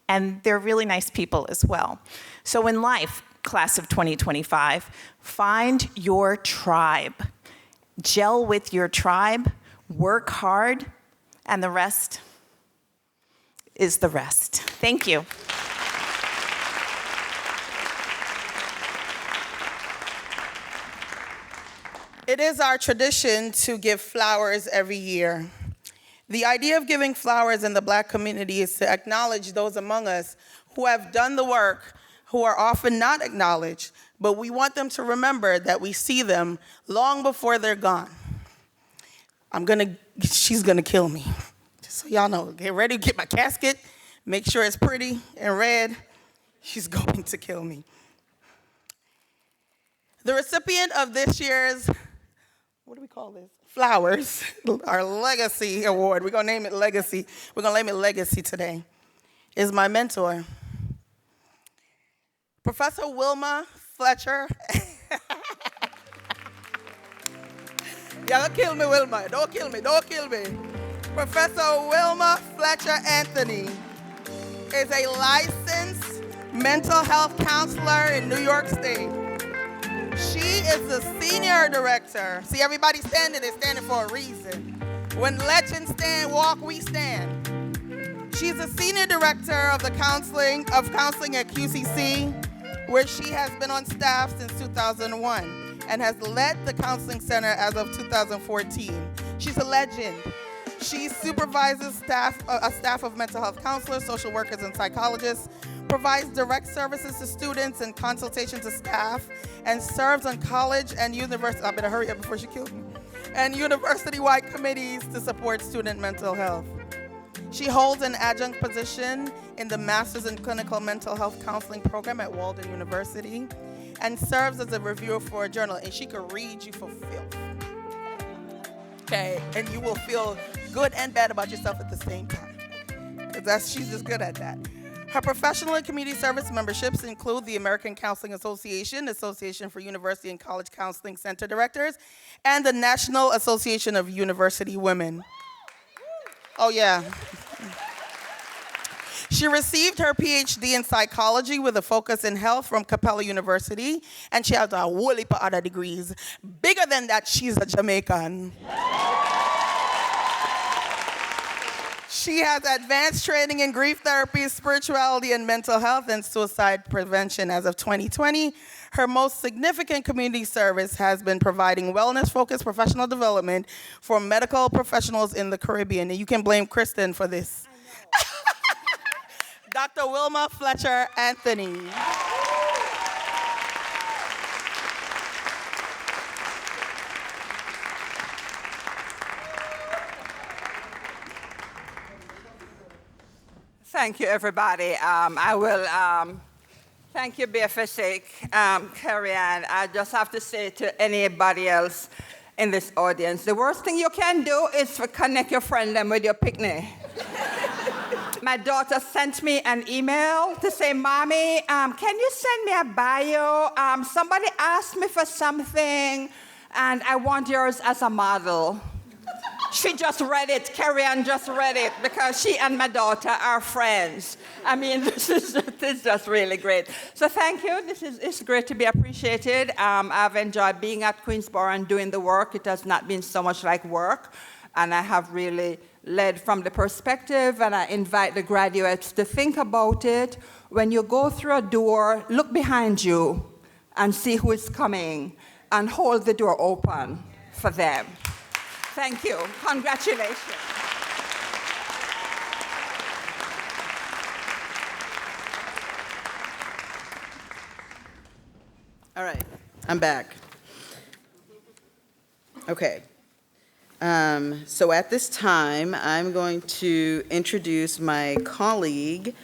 and they're really nice people as well. So in life, class of 2025, find your tribe. Gel with your tribe, work hard, and the rest is the rest. Thank you. It is our tradition to give flowers every year. The idea of giving flowers in the Black community is to acknowledge those among us who have done the work, who are often not acknowledged, but we want them to remember that we see them long before they're gone. She's gonna kill me. Just so y'all know, get ready to get my casket, make sure it's pretty and red. She's going to kill me. The recipient of this year's, what do we call this? Flowers, our Legacy Award. We're gonna name it Legacy. We're gonna name it Legacy today, is my mentor. Professor Wilma Fletcher. Yeah, don't kill me, Wilma. Don't kill me, don't kill me. Professor Wilma Fletcher Anthony is a licensed mental health counselor in New York State. She is the senior director. See, everybody standing, they're standing for a reason. When legends stand, walk, we stand. She's the senior director of counseling at QCC, where she has been on staff since 2001 and has led the counseling center as of 2014. She's a legend. She supervises a staff of mental health counselors, social workers, and psychologists, provides direct services to students and consultation to staff, and serves on college and university, I better hurry up before she kills me, and university-wide committees to support student mental health. She holds an adjunct position in the Master's in Clinical Mental Health Counseling program at Walden University and serves as a reviewer for a journal, and she could read you for filth. Okay, and you will feel good and bad about yourself at the same time. Because she's just good at that. Her professional and community service memberships include the American Counseling Association, Association for University and College Counseling Center Directors, and the National Association of University Women. Oh, yeah. She received her PhD in psychology with a focus in health from Capella University, and she has a whole heap of other degrees. Bigger than that, she's a Jamaican. She has advanced training in grief therapy, spirituality, and mental health and suicide prevention. As of 2020, her most significant community service has been providing wellness-focused professional development for medical professionals in the Caribbean. And you can blame Kristen for this. Dr. Wilma Fletcher Anthony. Thank you, everybody. I will thank you, BFSA, Carrie Ann. I just have to say to anybody else in this audience, the worst thing you can do is to connect your friend them with your picnic. My daughter sent me an email to say, Mommy, can you send me a bio? Somebody asked me for something, and I want yours as a model. She just read it. Carrie Ann just read it because she and my daughter are friends. I mean, this is just really great. So thank you. It's great to be appreciated. I've enjoyed being at Queensborough and doing the work. It has not been so much like work, and I have really led from the perspective, and I invite the graduates to think about it. When you go through a door, look behind you and see who is coming and hold the door open for them. Thank you. Congratulations. All right, I'm back. Okay. So at this time, I'm going to introduce my colleague,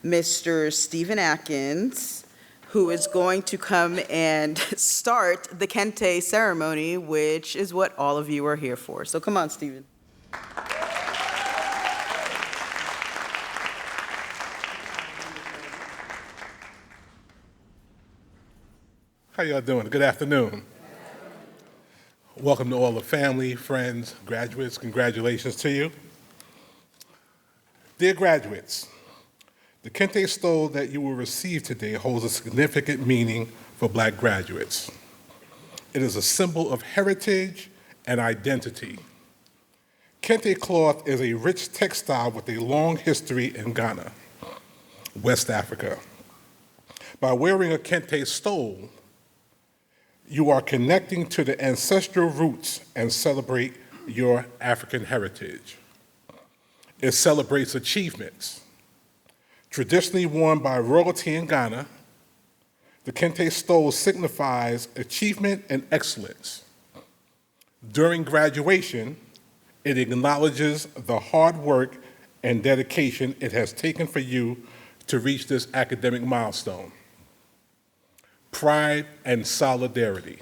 Mr. Stephen Atkins, who is going to come and start the Kente ceremony, which is what all of you are here for. So come on, Stephen. How y'all doing? Good afternoon. Welcome to all the family, friends, graduates. Congratulations to you. Dear graduates, the Kente stole that you will receive today holds a significant meaning for Black graduates. It is a symbol of heritage and identity. Kente cloth is a rich textile with a long history in Ghana, West Africa. By wearing a Kente stole, you are connecting to the ancestral roots and celebrate your African heritage. It celebrates achievements. Traditionally worn by royalty in Ghana, the Kente stole signifies achievement and excellence. During graduation, it acknowledges the hard work and dedication it has taken for you to reach this academic milestone. Pride and solidarity.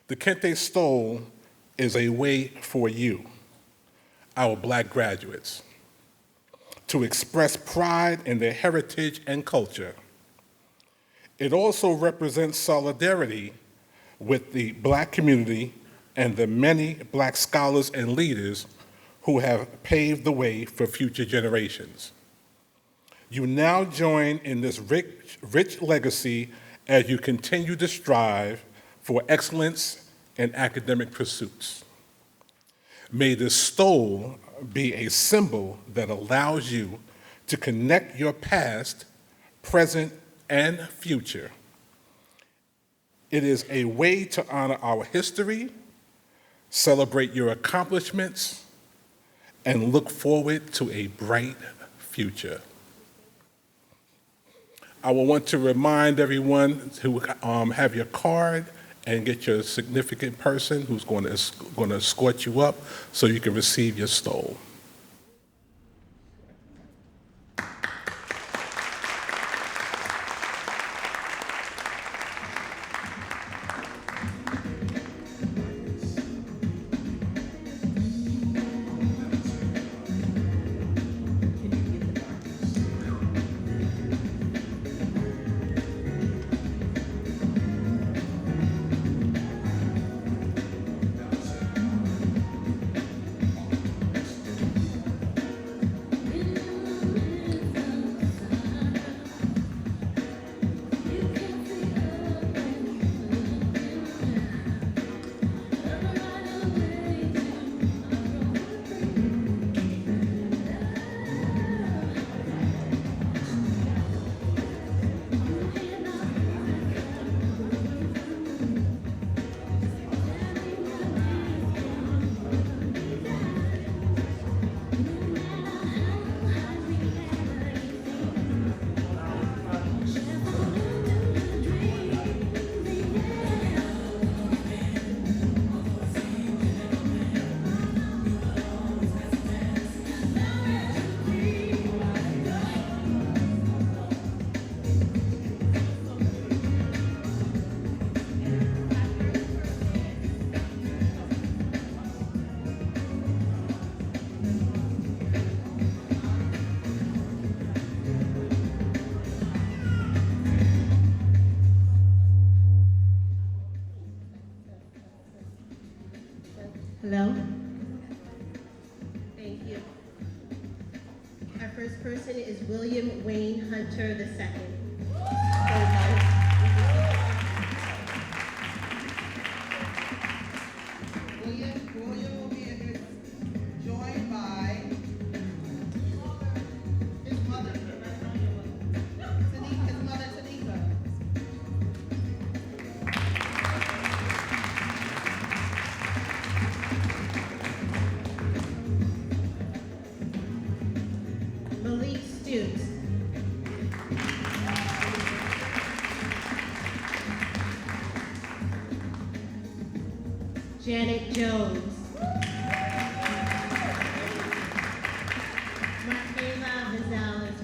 The Kente stole is a way for you, our Black graduates, to express pride in their heritage and culture. It also represents solidarity with the Black community and the many Black scholars and leaders who have paved the way for future generations. You now join in this rich legacy as you continue to strive for excellence in academic pursuits. May this stole be a symbol that allows you to connect your past, present, and future. It is a way to honor our history, celebrate your accomplishments, and look forward to a bright future. I will want to remind everyone to have your card and get your significant person who's going to escort you up so you can receive your stole. Hello? Thank you. Our first person is William Wayne Hunter II. William will be joined by his mother, Tanika. Malik Stutes. Janet Jones. Markela Vizal is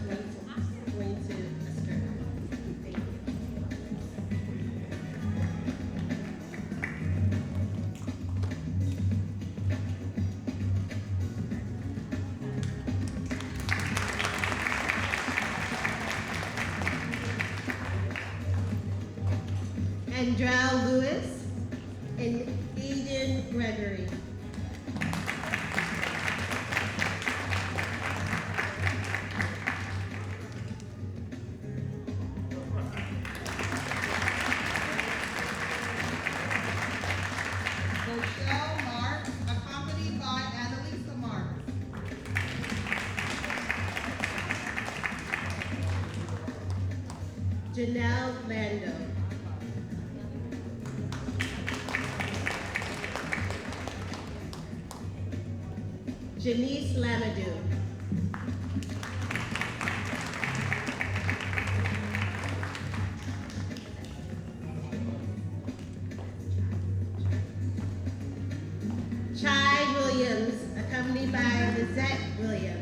going to escort. Thank you. Andrell Lewis and Eden Gregory. Rochelle Marks, accompanied by Annalisa Marks. Janelle Lando. Janice Lamadou. Chai Williams, accompanied by Lizette Williams.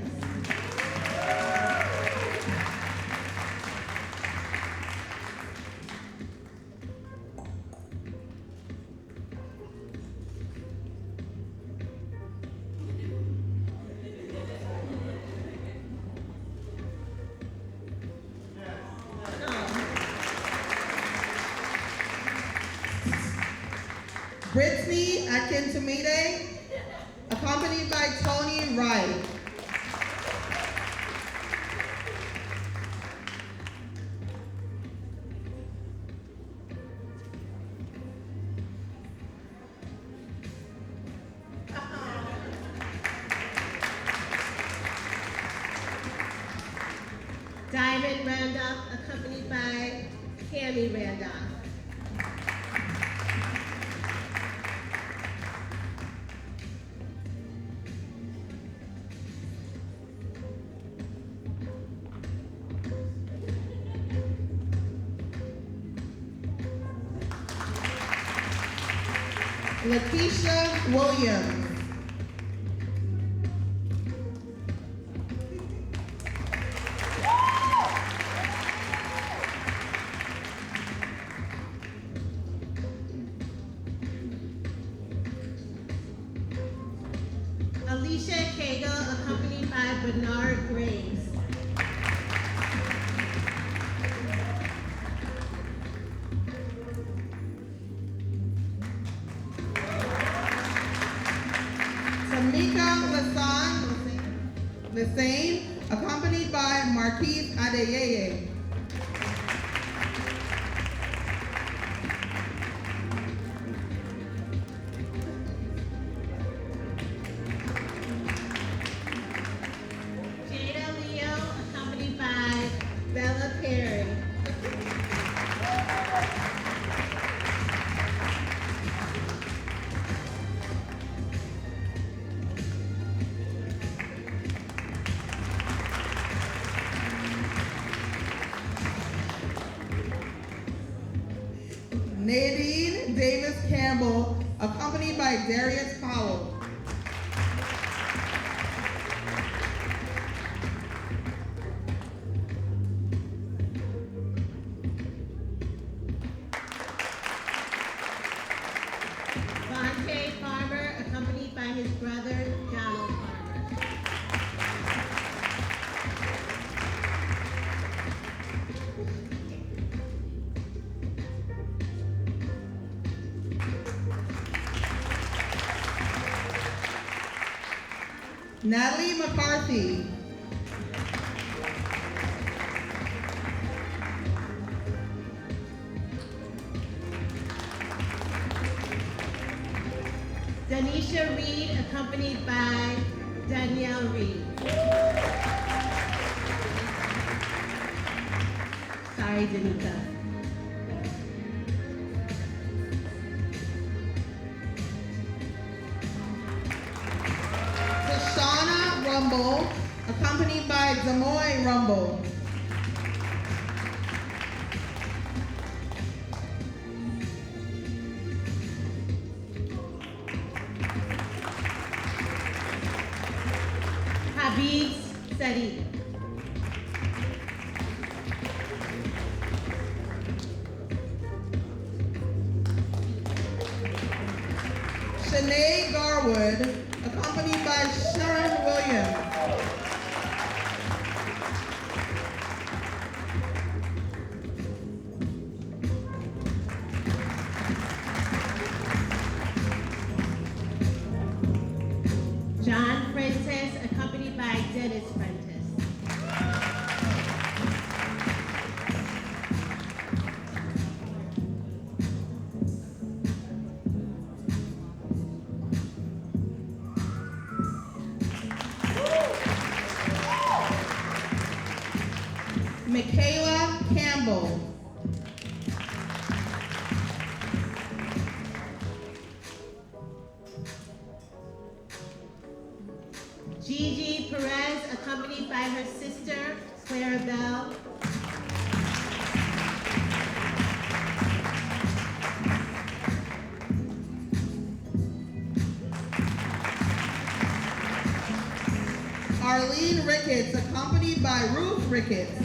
Brittany Akintumide, accompanied by Tony Wright. Tammy Randolph. Lakeisha Williams. Alicia Cagle, accompanied by Bernard Graves. Tamika Lassane, accompanied by Marquise Adeyeye. Jada Leo, accompanied by Bella Perry. Nadine Davis Campbell, accompanied by Darius Powell. Vontae Farmer, accompanied by his brother, Donald Farmer. Natalie McCarthy. Danisha Reed, accompanied by Danielle Reed. Sorry, Danica. Tashana Rumble, accompanied by Zamoy Rumble. Habib Sadiq. Shanae Garwood, accompanied by Sharon Williams. John Prentice, accompanied by Dennis Prentice. Michaela Campbell. Gigi Perez, accompanied by her sister, Clara Bell. Arlene Ricketts, accompanied by Ruth Ricketts.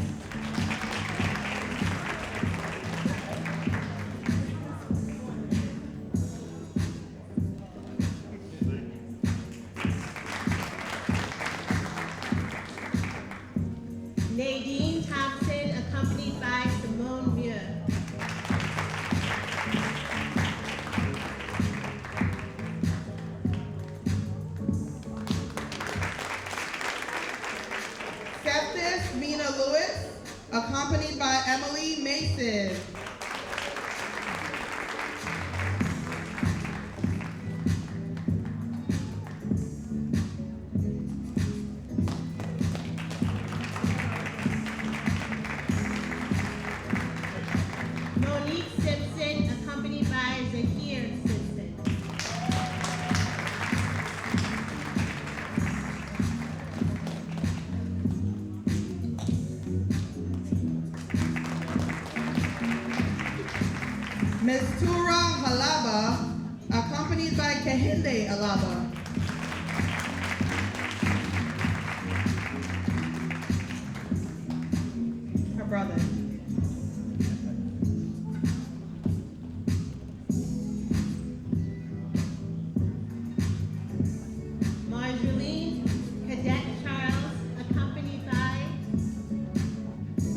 Nadine Thompson, accompanied by Simone Muir. Septis Mina Lewis, accompanied by Emily Mason. Ms. Tura Halaba, accompanied by Kehinde Alaba. Her brother. Marjorie Cadet Charles, accompanied by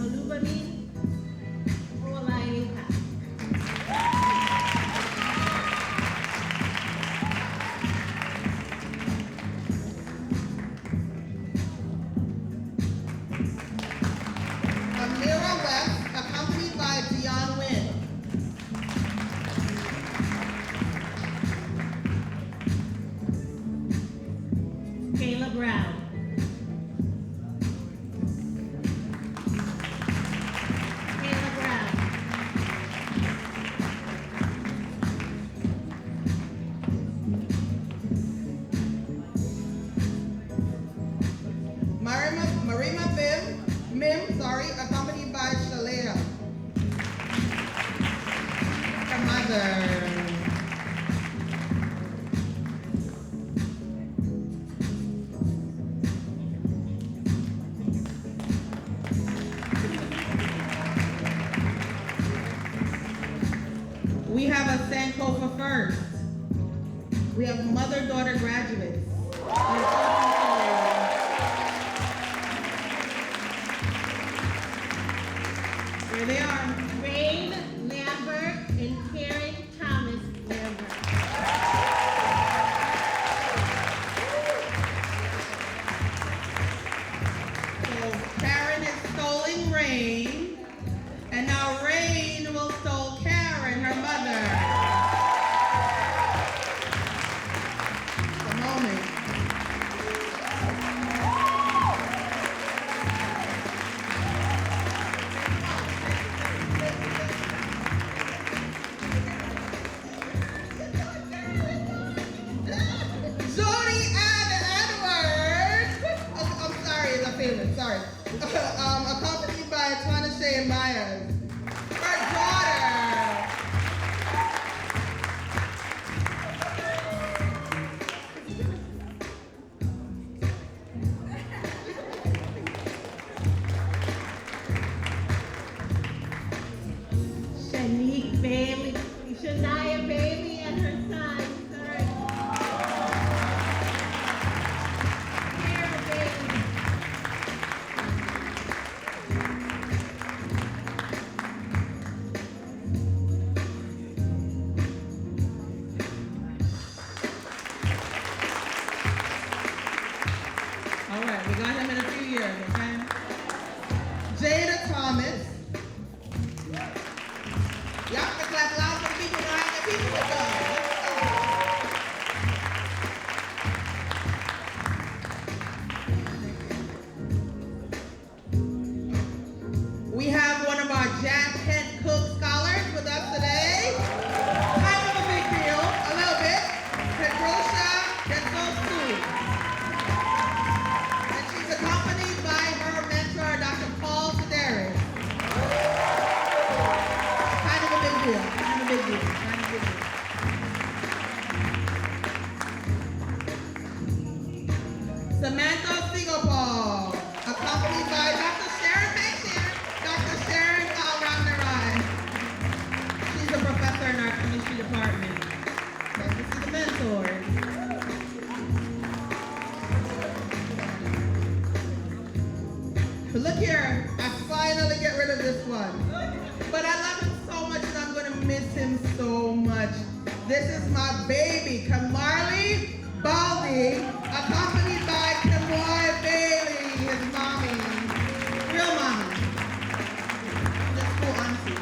Olubami Olayinika. Amira West, accompanied by Dion Wynn. Kayla Brown. Kayla Brown. Marima Mim, accompanied by Shalea. Her mother. We have a Sankofa first. We have mother-daughter graduates. Here they are. Rain Lambert and Karen Thomas Lambert. So Karen is stoling Rain, and now Rain will stole Karen, her mother. A moment. Jody and Edward. I'm sorry, it's a favorite. Sorry. Accompanied by Tanisha Myers, her daughter. Shanique Bailey, Shania Bailey and her son. Sorry. Sarah Bailey. All right, we got him in a few years, okay? Jada Thomas. Y'all can clap loud for the people behind the people with us. We have one of our Jack Head Cook scholars with us today. Kind of a big deal, a little bit. Pedrosa Getsosu. And she's accompanied by her mentor, Dr. Paul Sedaris. Kind of a big deal, kind of a big deal, kind of a big deal. Samantha Singapore, accompanied by Dr. Sharon Mason, Dr. Sharon Al-Ramnarai. She's a professor in our chemistry department. So this is the mentors. But look here, I finally get rid of this one. But I love him so much and I'm gonna miss him so much. This is my baby, Kamarli Baldi, accompanied by Kamoy Bailey, his mommy. Real mommy. Just cool auntie.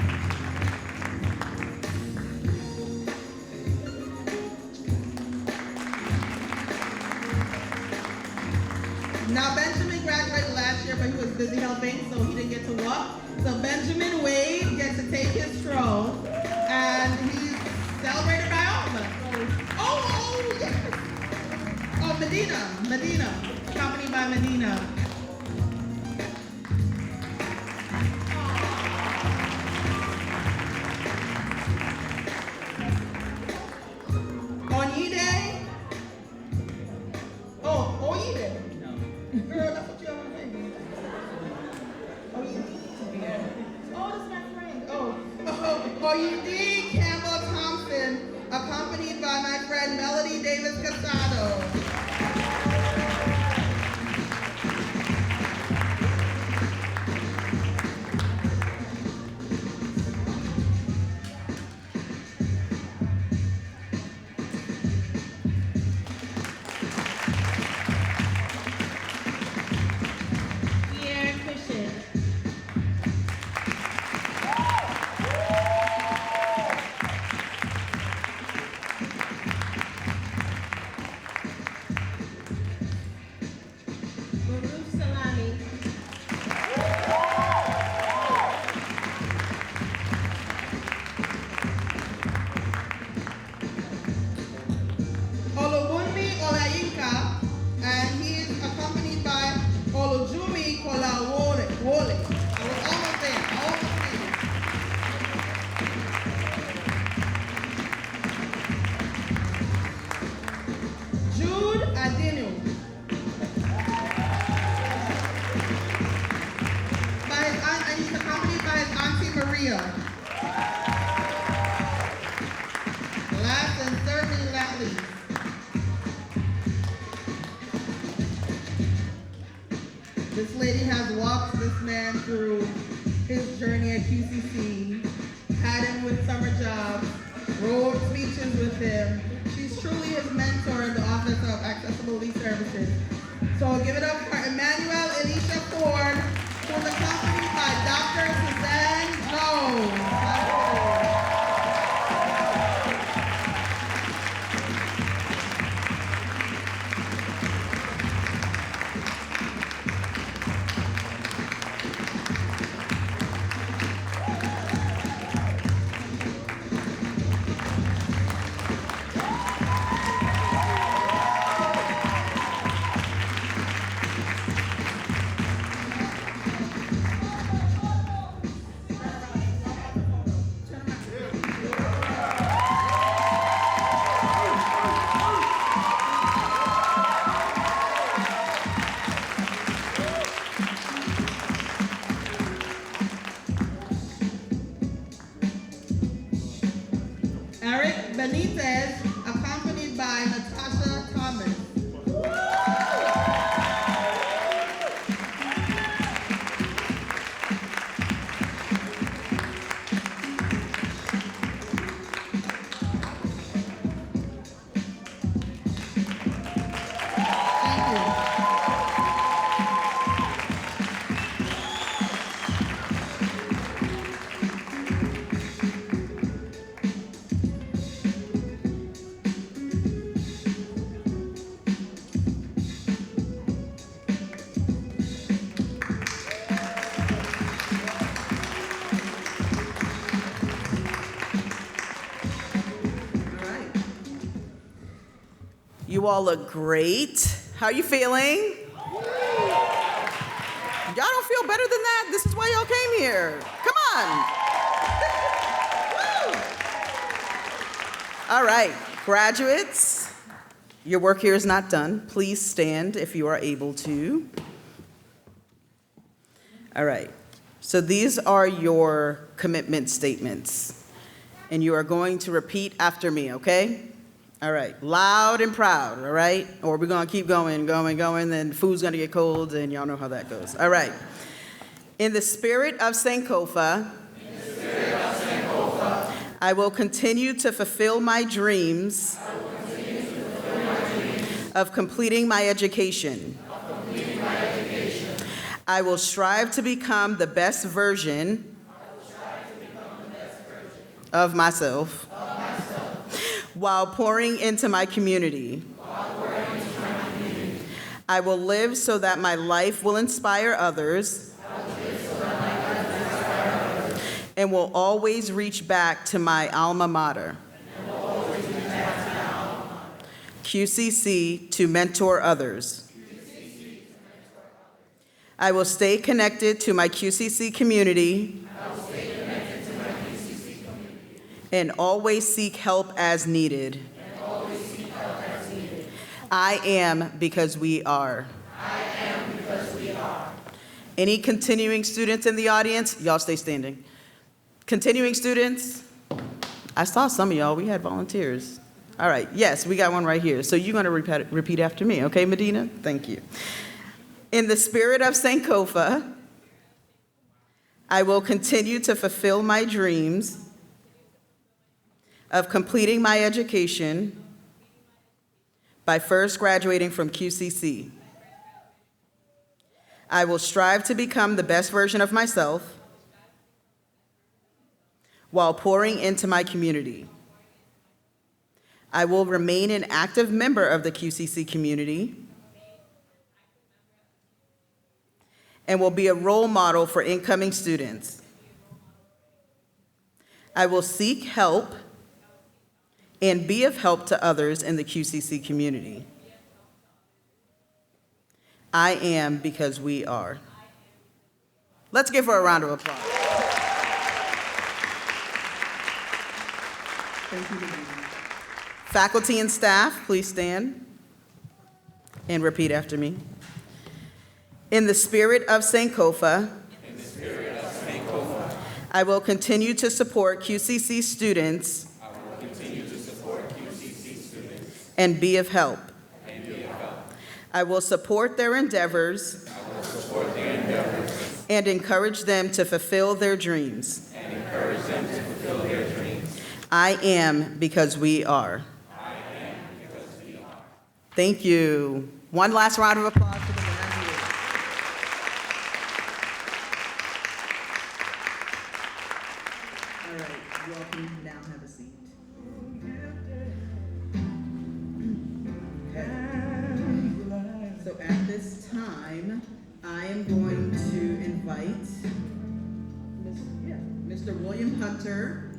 Now Benjamin graduated last year, but he was busy helping, so he didn't get to walk. So Benjamin Wade gets to take his stroll, and he's celebrated by all of us. Oh, yes. Oh, Medina, accompanied by Medina. Oyidi Campbell Thompson, accompanied by my friend Melody Davis Casado. Pierre Cushion. Baruch Salami. Olubunmi Olayinka, and he is accompanied by Olujumi Kolawole. I was almost there. Jude Adinu. And he's accompanied by his Auntie Maria. Last and certainly not least, this lady has walked this man through his journey at QCC, had him with summer jobs, wrote speeches with him. She's truly his mentor in the Office of Accessibility Services. So give it up for Emmanuel Elisha Ford, who is accompanied by Dr. Suzanne Jones. Eric Benitez, accompanied by Natasha Thomas. You all look great. How you feeling? Y'all don't feel better than that? This is why y'all came here. Come on. All right, graduates, your work here is not done. Please stand if you are able to. All right, so these are your commitment statements, and you are going to repeat after me, okay? All right, loud and proud, all right? Or we're gonna keep going, then food's gonna get cold, and y'all know how that goes. All right. In the spirit of Sankofa, I will continue to fulfill my dreams of completing my education. I will strive to become the best version of myself while pouring into my community. I will live so that my life will inspire others and will always reach back to my alma mater. QCC to mentor others. I will stay connected to my QCC community and always seek help as needed. I am because we are. Any continuing students in the audience? Y'all stay standing. Continuing students? I saw some of y'all, we had volunteers. All right, yes, we got one right here. So you're gonna repeat after me, okay, Medina? Thank you. In the spirit of Sankofa, I will continue to fulfill my dreams of completing my education by first graduating from QCC. I will strive to become the best version of myself while pouring into my community. I will remain an active member of the QCC community and will be a role model for incoming students. I will seek help and be of help to others in the QCC community. I am because we are. Let's give her a round of applause. Thank you. Faculty and staff, please stand and repeat after me. In the spirit of Sankofa, I will continue to support QCC students and be of help. I will support their endeavors and encourage them to fulfill their dreams. I am because we are. Thank you. One last round of applause for the graduates. All right, you all can now have a seat. Okay. So at this time, I am going to invite Mr. William Hunter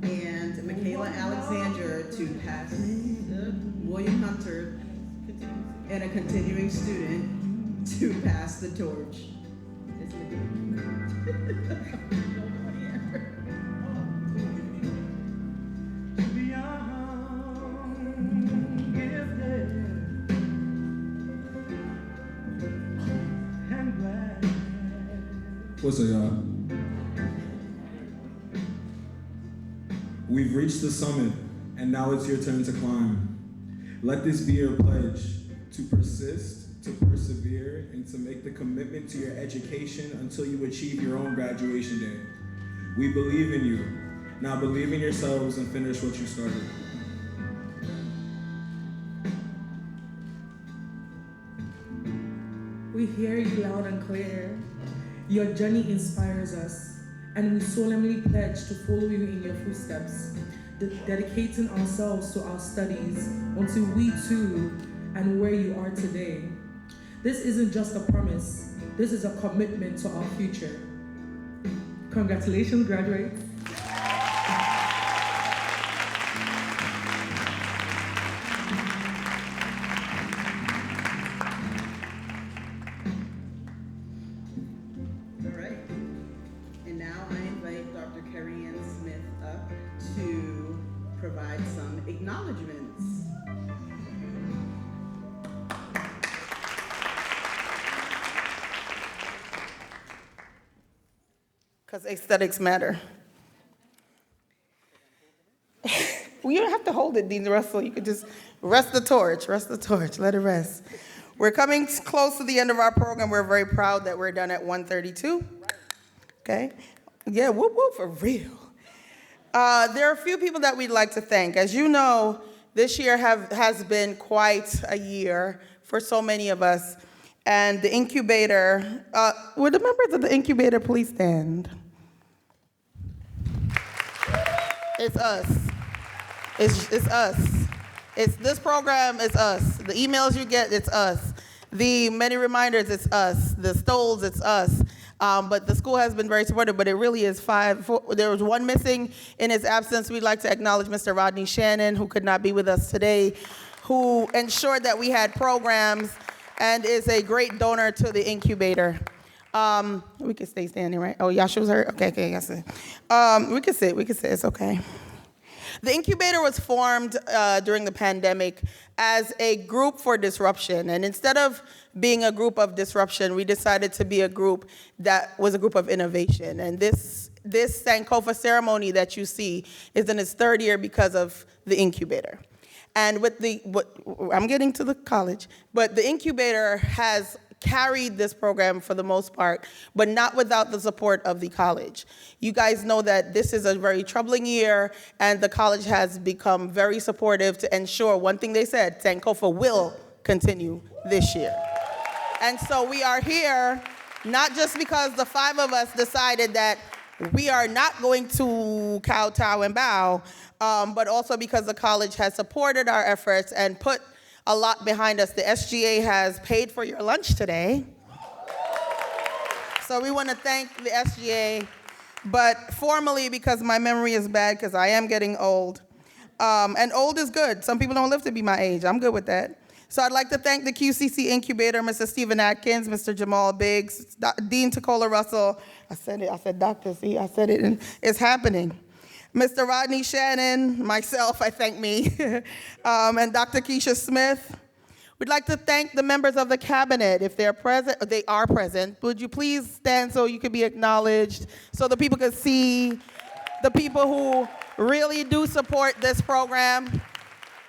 and Michaela Alexander to pass. William Hunter and a continuing student to pass the torch. What's up, y'all? We've reached the summit, and now it's your turn to climb. Let this be your pledge to persist, to persevere, and to make the commitment to your education until you achieve your own graduation day. We believe in you. Now believe in yourselves and finish what you started. We hear you loud and clear. Your journey inspires us, and we solemnly pledge to follow you in your footsteps, dedicating ourselves to our studies until we too and where you are today. This isn't just a promise, this is a commitment to our future. Congratulations, graduates. All right. And now I invite Dr. Carrie Ann Smith up to provide some acknowledgments. Because aesthetics matter. Well, you don't have to hold it, Dean Russell. You could just rest the torch, let it rest. We're coming close to the end of our program. We're very proud that we're done at 1:32. Okay? Yeah, whoop, whoop, for real. There are a few people that we'd like to thank. As you know, this year has been quite a year for so many of us. And the incubator, would the members of the incubator please stand? It's us. It's us. It's this program, it's us. The emails you get, it's us. The many reminders, it's us. The stoles, it's us. But the school has been very supportive, but it really is four. There was one missing in his absence. We'd like to acknowledge Mr. Rodney Shannon, who could not be with us today, who ensured that we had programs and is a great donor to the incubator. We can stay standing, right? Oh, Yashua's hurt? Okay, yes. We can sit, it's okay. The incubator was formed during the pandemic as a group for disruption. And instead of being a group of disruption, we decided to be a group that was a group of innovation. And this this Sankofa ceremony that you see is in its third year because of the incubator. And I'm getting to the college, but the incubator has carried this program for the most part, but not without the support of the college. You guys know that this is a very troubling year, and the college has become very supportive to ensure, one thing they said, Sankofa will continue this year. And so we are here, not just because the 5 of us decided that we are not going to kowtow and bow, but also because the college has supported our efforts and put a lot behind us. The SGA has paid for your lunch today. So we want to thank the SGA, but formally, because my memory is bad, because I am getting old, and old is good. Some people don't live to be my age. I'm good with that. So I'd like to thank the QCC Incubator, Mr. Stephen Atkins, Mr. Jamal Biggs, Dean Tacola Russell. I said doctor, see, I said it, and it's happening. Mr. Rodney Shannon, myself, I thank me, and Dr. Keisha Smith. We'd like to thank the members of the cabinet. If they're present, they are present. Would you please stand so you could be acknowledged, so the people could see the people who really do support this program,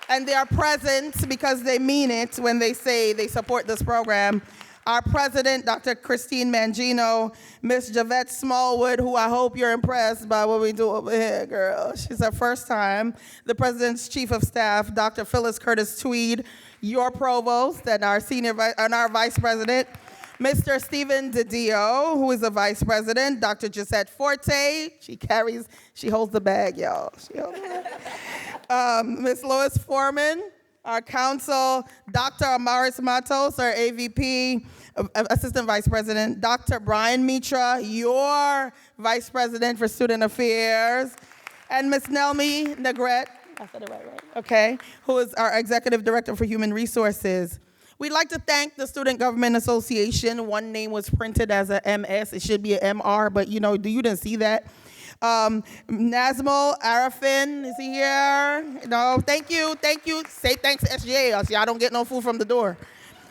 and they are present because they mean it when they say they support this program. Our president, Dr. Christine Mangino, Miss Javette Smallwood, who I hope you're impressed by what we do over here, girl. She's her first time. The president's chief of staff, Dr. Phyllis Curtis Tweed, your provost, and our vice president, Mr. Stephen DiDio, who is the vice president, Dr. Gisette Forte, she holds the bag, y'all. Ms. Lois Foreman, our counsel, Dr. Amaris Matos, our AVP, Assistant Vice President, Dr. Brian Mitra, your Vice President for Student Affairs, and Ms. Nelmi Negrete, I said it right? Okay, who is our Executive Director for Human Resources. We'd like to thank the Student Government Association. One name was printed as a MS. It should be an MR, but you didn't see that. Nazmul Arafin, is he here? No, thank you. Say thanks to SGA, else y'all don't get no food from the door.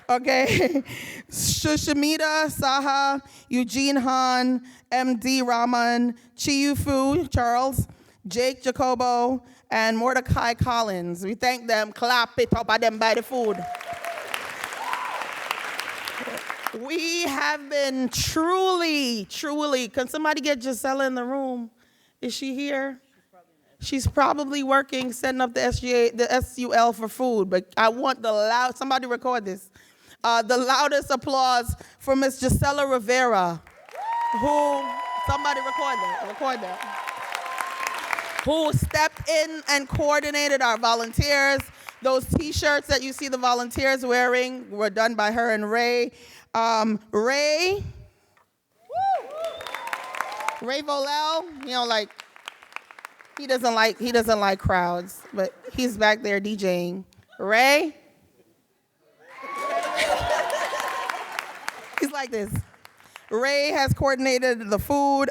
Okay. Shushamita Saha, Eugene Han, MD Raman, Chiyu Fu, Charles, Jake Jacobo, and Mordecai Collins. We thank them. Clap it up at them by the food. We have been truly, can somebody get Gisela in the room? Is she here? She's probably working, setting up the SGA, the SUL for food, but I want somebody record this. The loudest applause for Miss Gisela Rivera, somebody record that. Who stepped in and coordinated our volunteers. Those t-shirts that you see the volunteers wearing were done by her and Ray. Ray Volel, he doesn't like crowds, but he's back there DJing. Ray, he's like this. Ray has coordinated the food,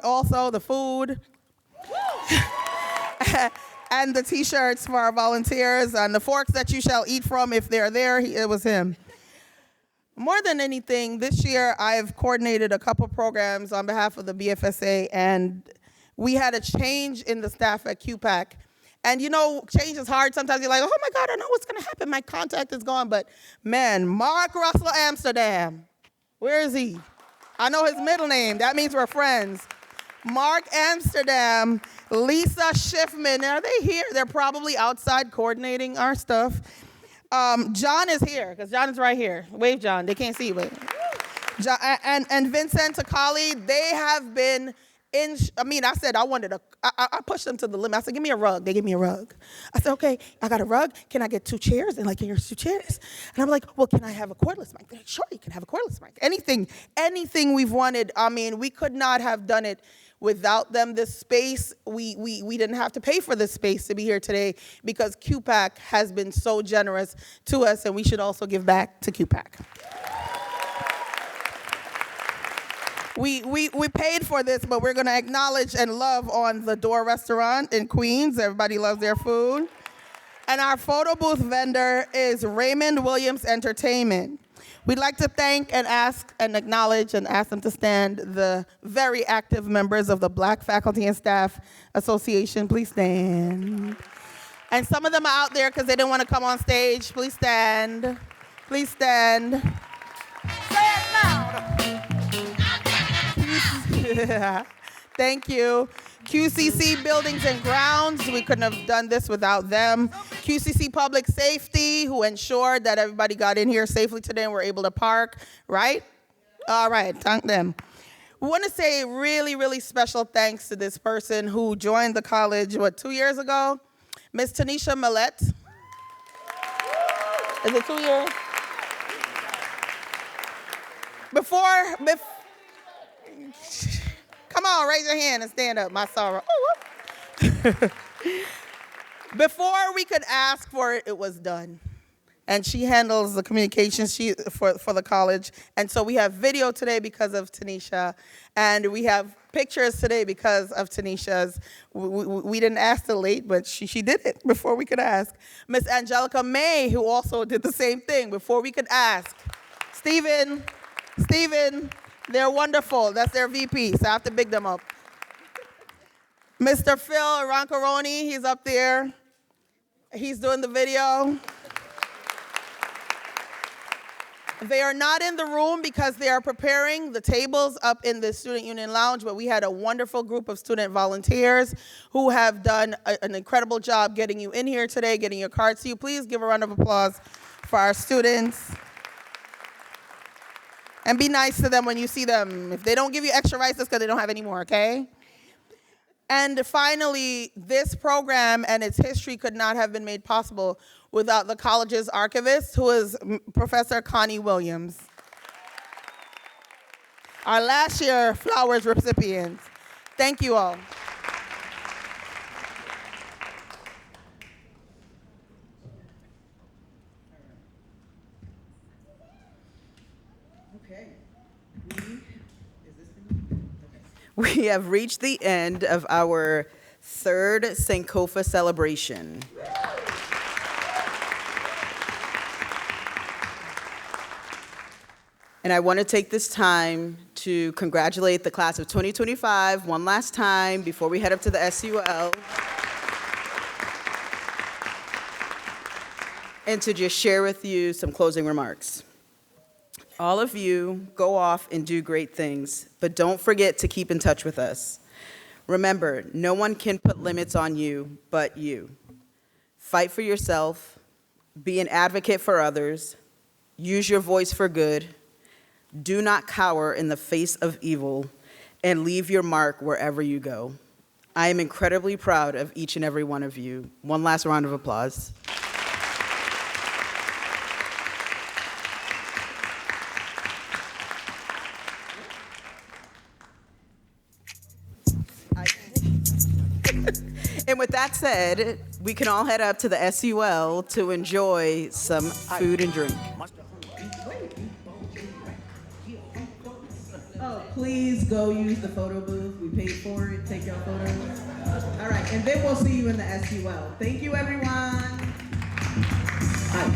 and the t-shirts for our volunteers, and the forks that you shall eat from if they're there. It was him. More than anything, this year I've coordinated a couple programs on behalf of the BFSA, and we had a change in the staff at QPAC. And change is hard. Sometimes you're like, oh my God, I know what's gonna happen. My contact is gone. But man, Mark Russell Amsterdam, where is he? I know his middle name. That means we're friends. Mark Amsterdam, Lisa Schiffman, are they here? They're probably outside coordinating our stuff. John is here, because John is right here. Wave, John. They can't see you, but John, and Vincent Takali, they have been I said I pushed them to the limit. I said, give me a rug. They gave me a rug. I said, okay, I got a rug. Can I get 2 chairs? And here's 2 chairs. And I'm like, well, can I have a cordless mic? They're like, sure, you can have a cordless mic. Anything we've wanted. We could not have done it without them. This space, we didn't have to pay for this space to be here today because QPAC has been so generous to us, and we should also give back to QPAC. We paid for this, but we're going to acknowledge and love on the Door Restaurant in Queens. Everybody loves their food. And our photo booth vendor is Raymond Williams Entertainment. We'd like to thank and ask and acknowledge and ask them to stand the very active members of the Black Faculty and Staff Association. Please stand. And some of them are out there because they didn't want to come on stage. Please stand. Please stand. Say it loud. Thank you. QCC Buildings and Grounds, we couldn't have done this without them. QCC Public Safety, who ensured that everybody got in here safely today and were able to park, right? All right, thank them. We want to say really, really special thanks to this person who joined the college, 2 years ago? Miss Tanisha Millette. Is it 2 years? Before come on, raise your hand and stand up, my sorrow. Before we could ask for it, it was done. And she handles the communications for the college. And so we have video today because of Tanisha. And we have pictures today because of Tanisha's. We didn't ask till late, but she did it before we could ask. Miss Angelica May, who also did the same thing before we could ask. Stephen, they're wonderful. That's their VP, so I have to big them up. Mr. Phil Roncaroni, he's up there. He's doing the video. They are not in the room because they are preparing the tables up in the Student Union Lounge, but we had a wonderful group of student volunteers who have done an incredible job getting you in here today, getting your cards to you. Please give a round of applause for our students. And be nice to them when you see them. If they don't give you extra rice, it's because they don't have any more, okay? And finally, this program and its history could not have been made possible without the college's archivist, who is Professor Connie Williams. Our last year flowers recipients. Thank you all. We have reached the end of our third Sankofa Celebration. And I want to take this time to congratulate the class of 2025 one last time before we head up to the SUL. And to just share with you some closing remarks. All of you go off and do great things, but don't forget to keep in touch with us. Remember, no one can put limits on you but you. Fight for yourself, be an advocate for others, use your voice for good, do not cower in the face of evil, and leave your mark wherever you go. I am incredibly proud of each and every one of you. One last round of applause. And with that said, we can all head up to the SUL to enjoy some food and drink. Oh, please go use the photo booth. We paid for it. Take your photos. All right, and then we'll see you in the SUL. Thank you, everyone. Hi.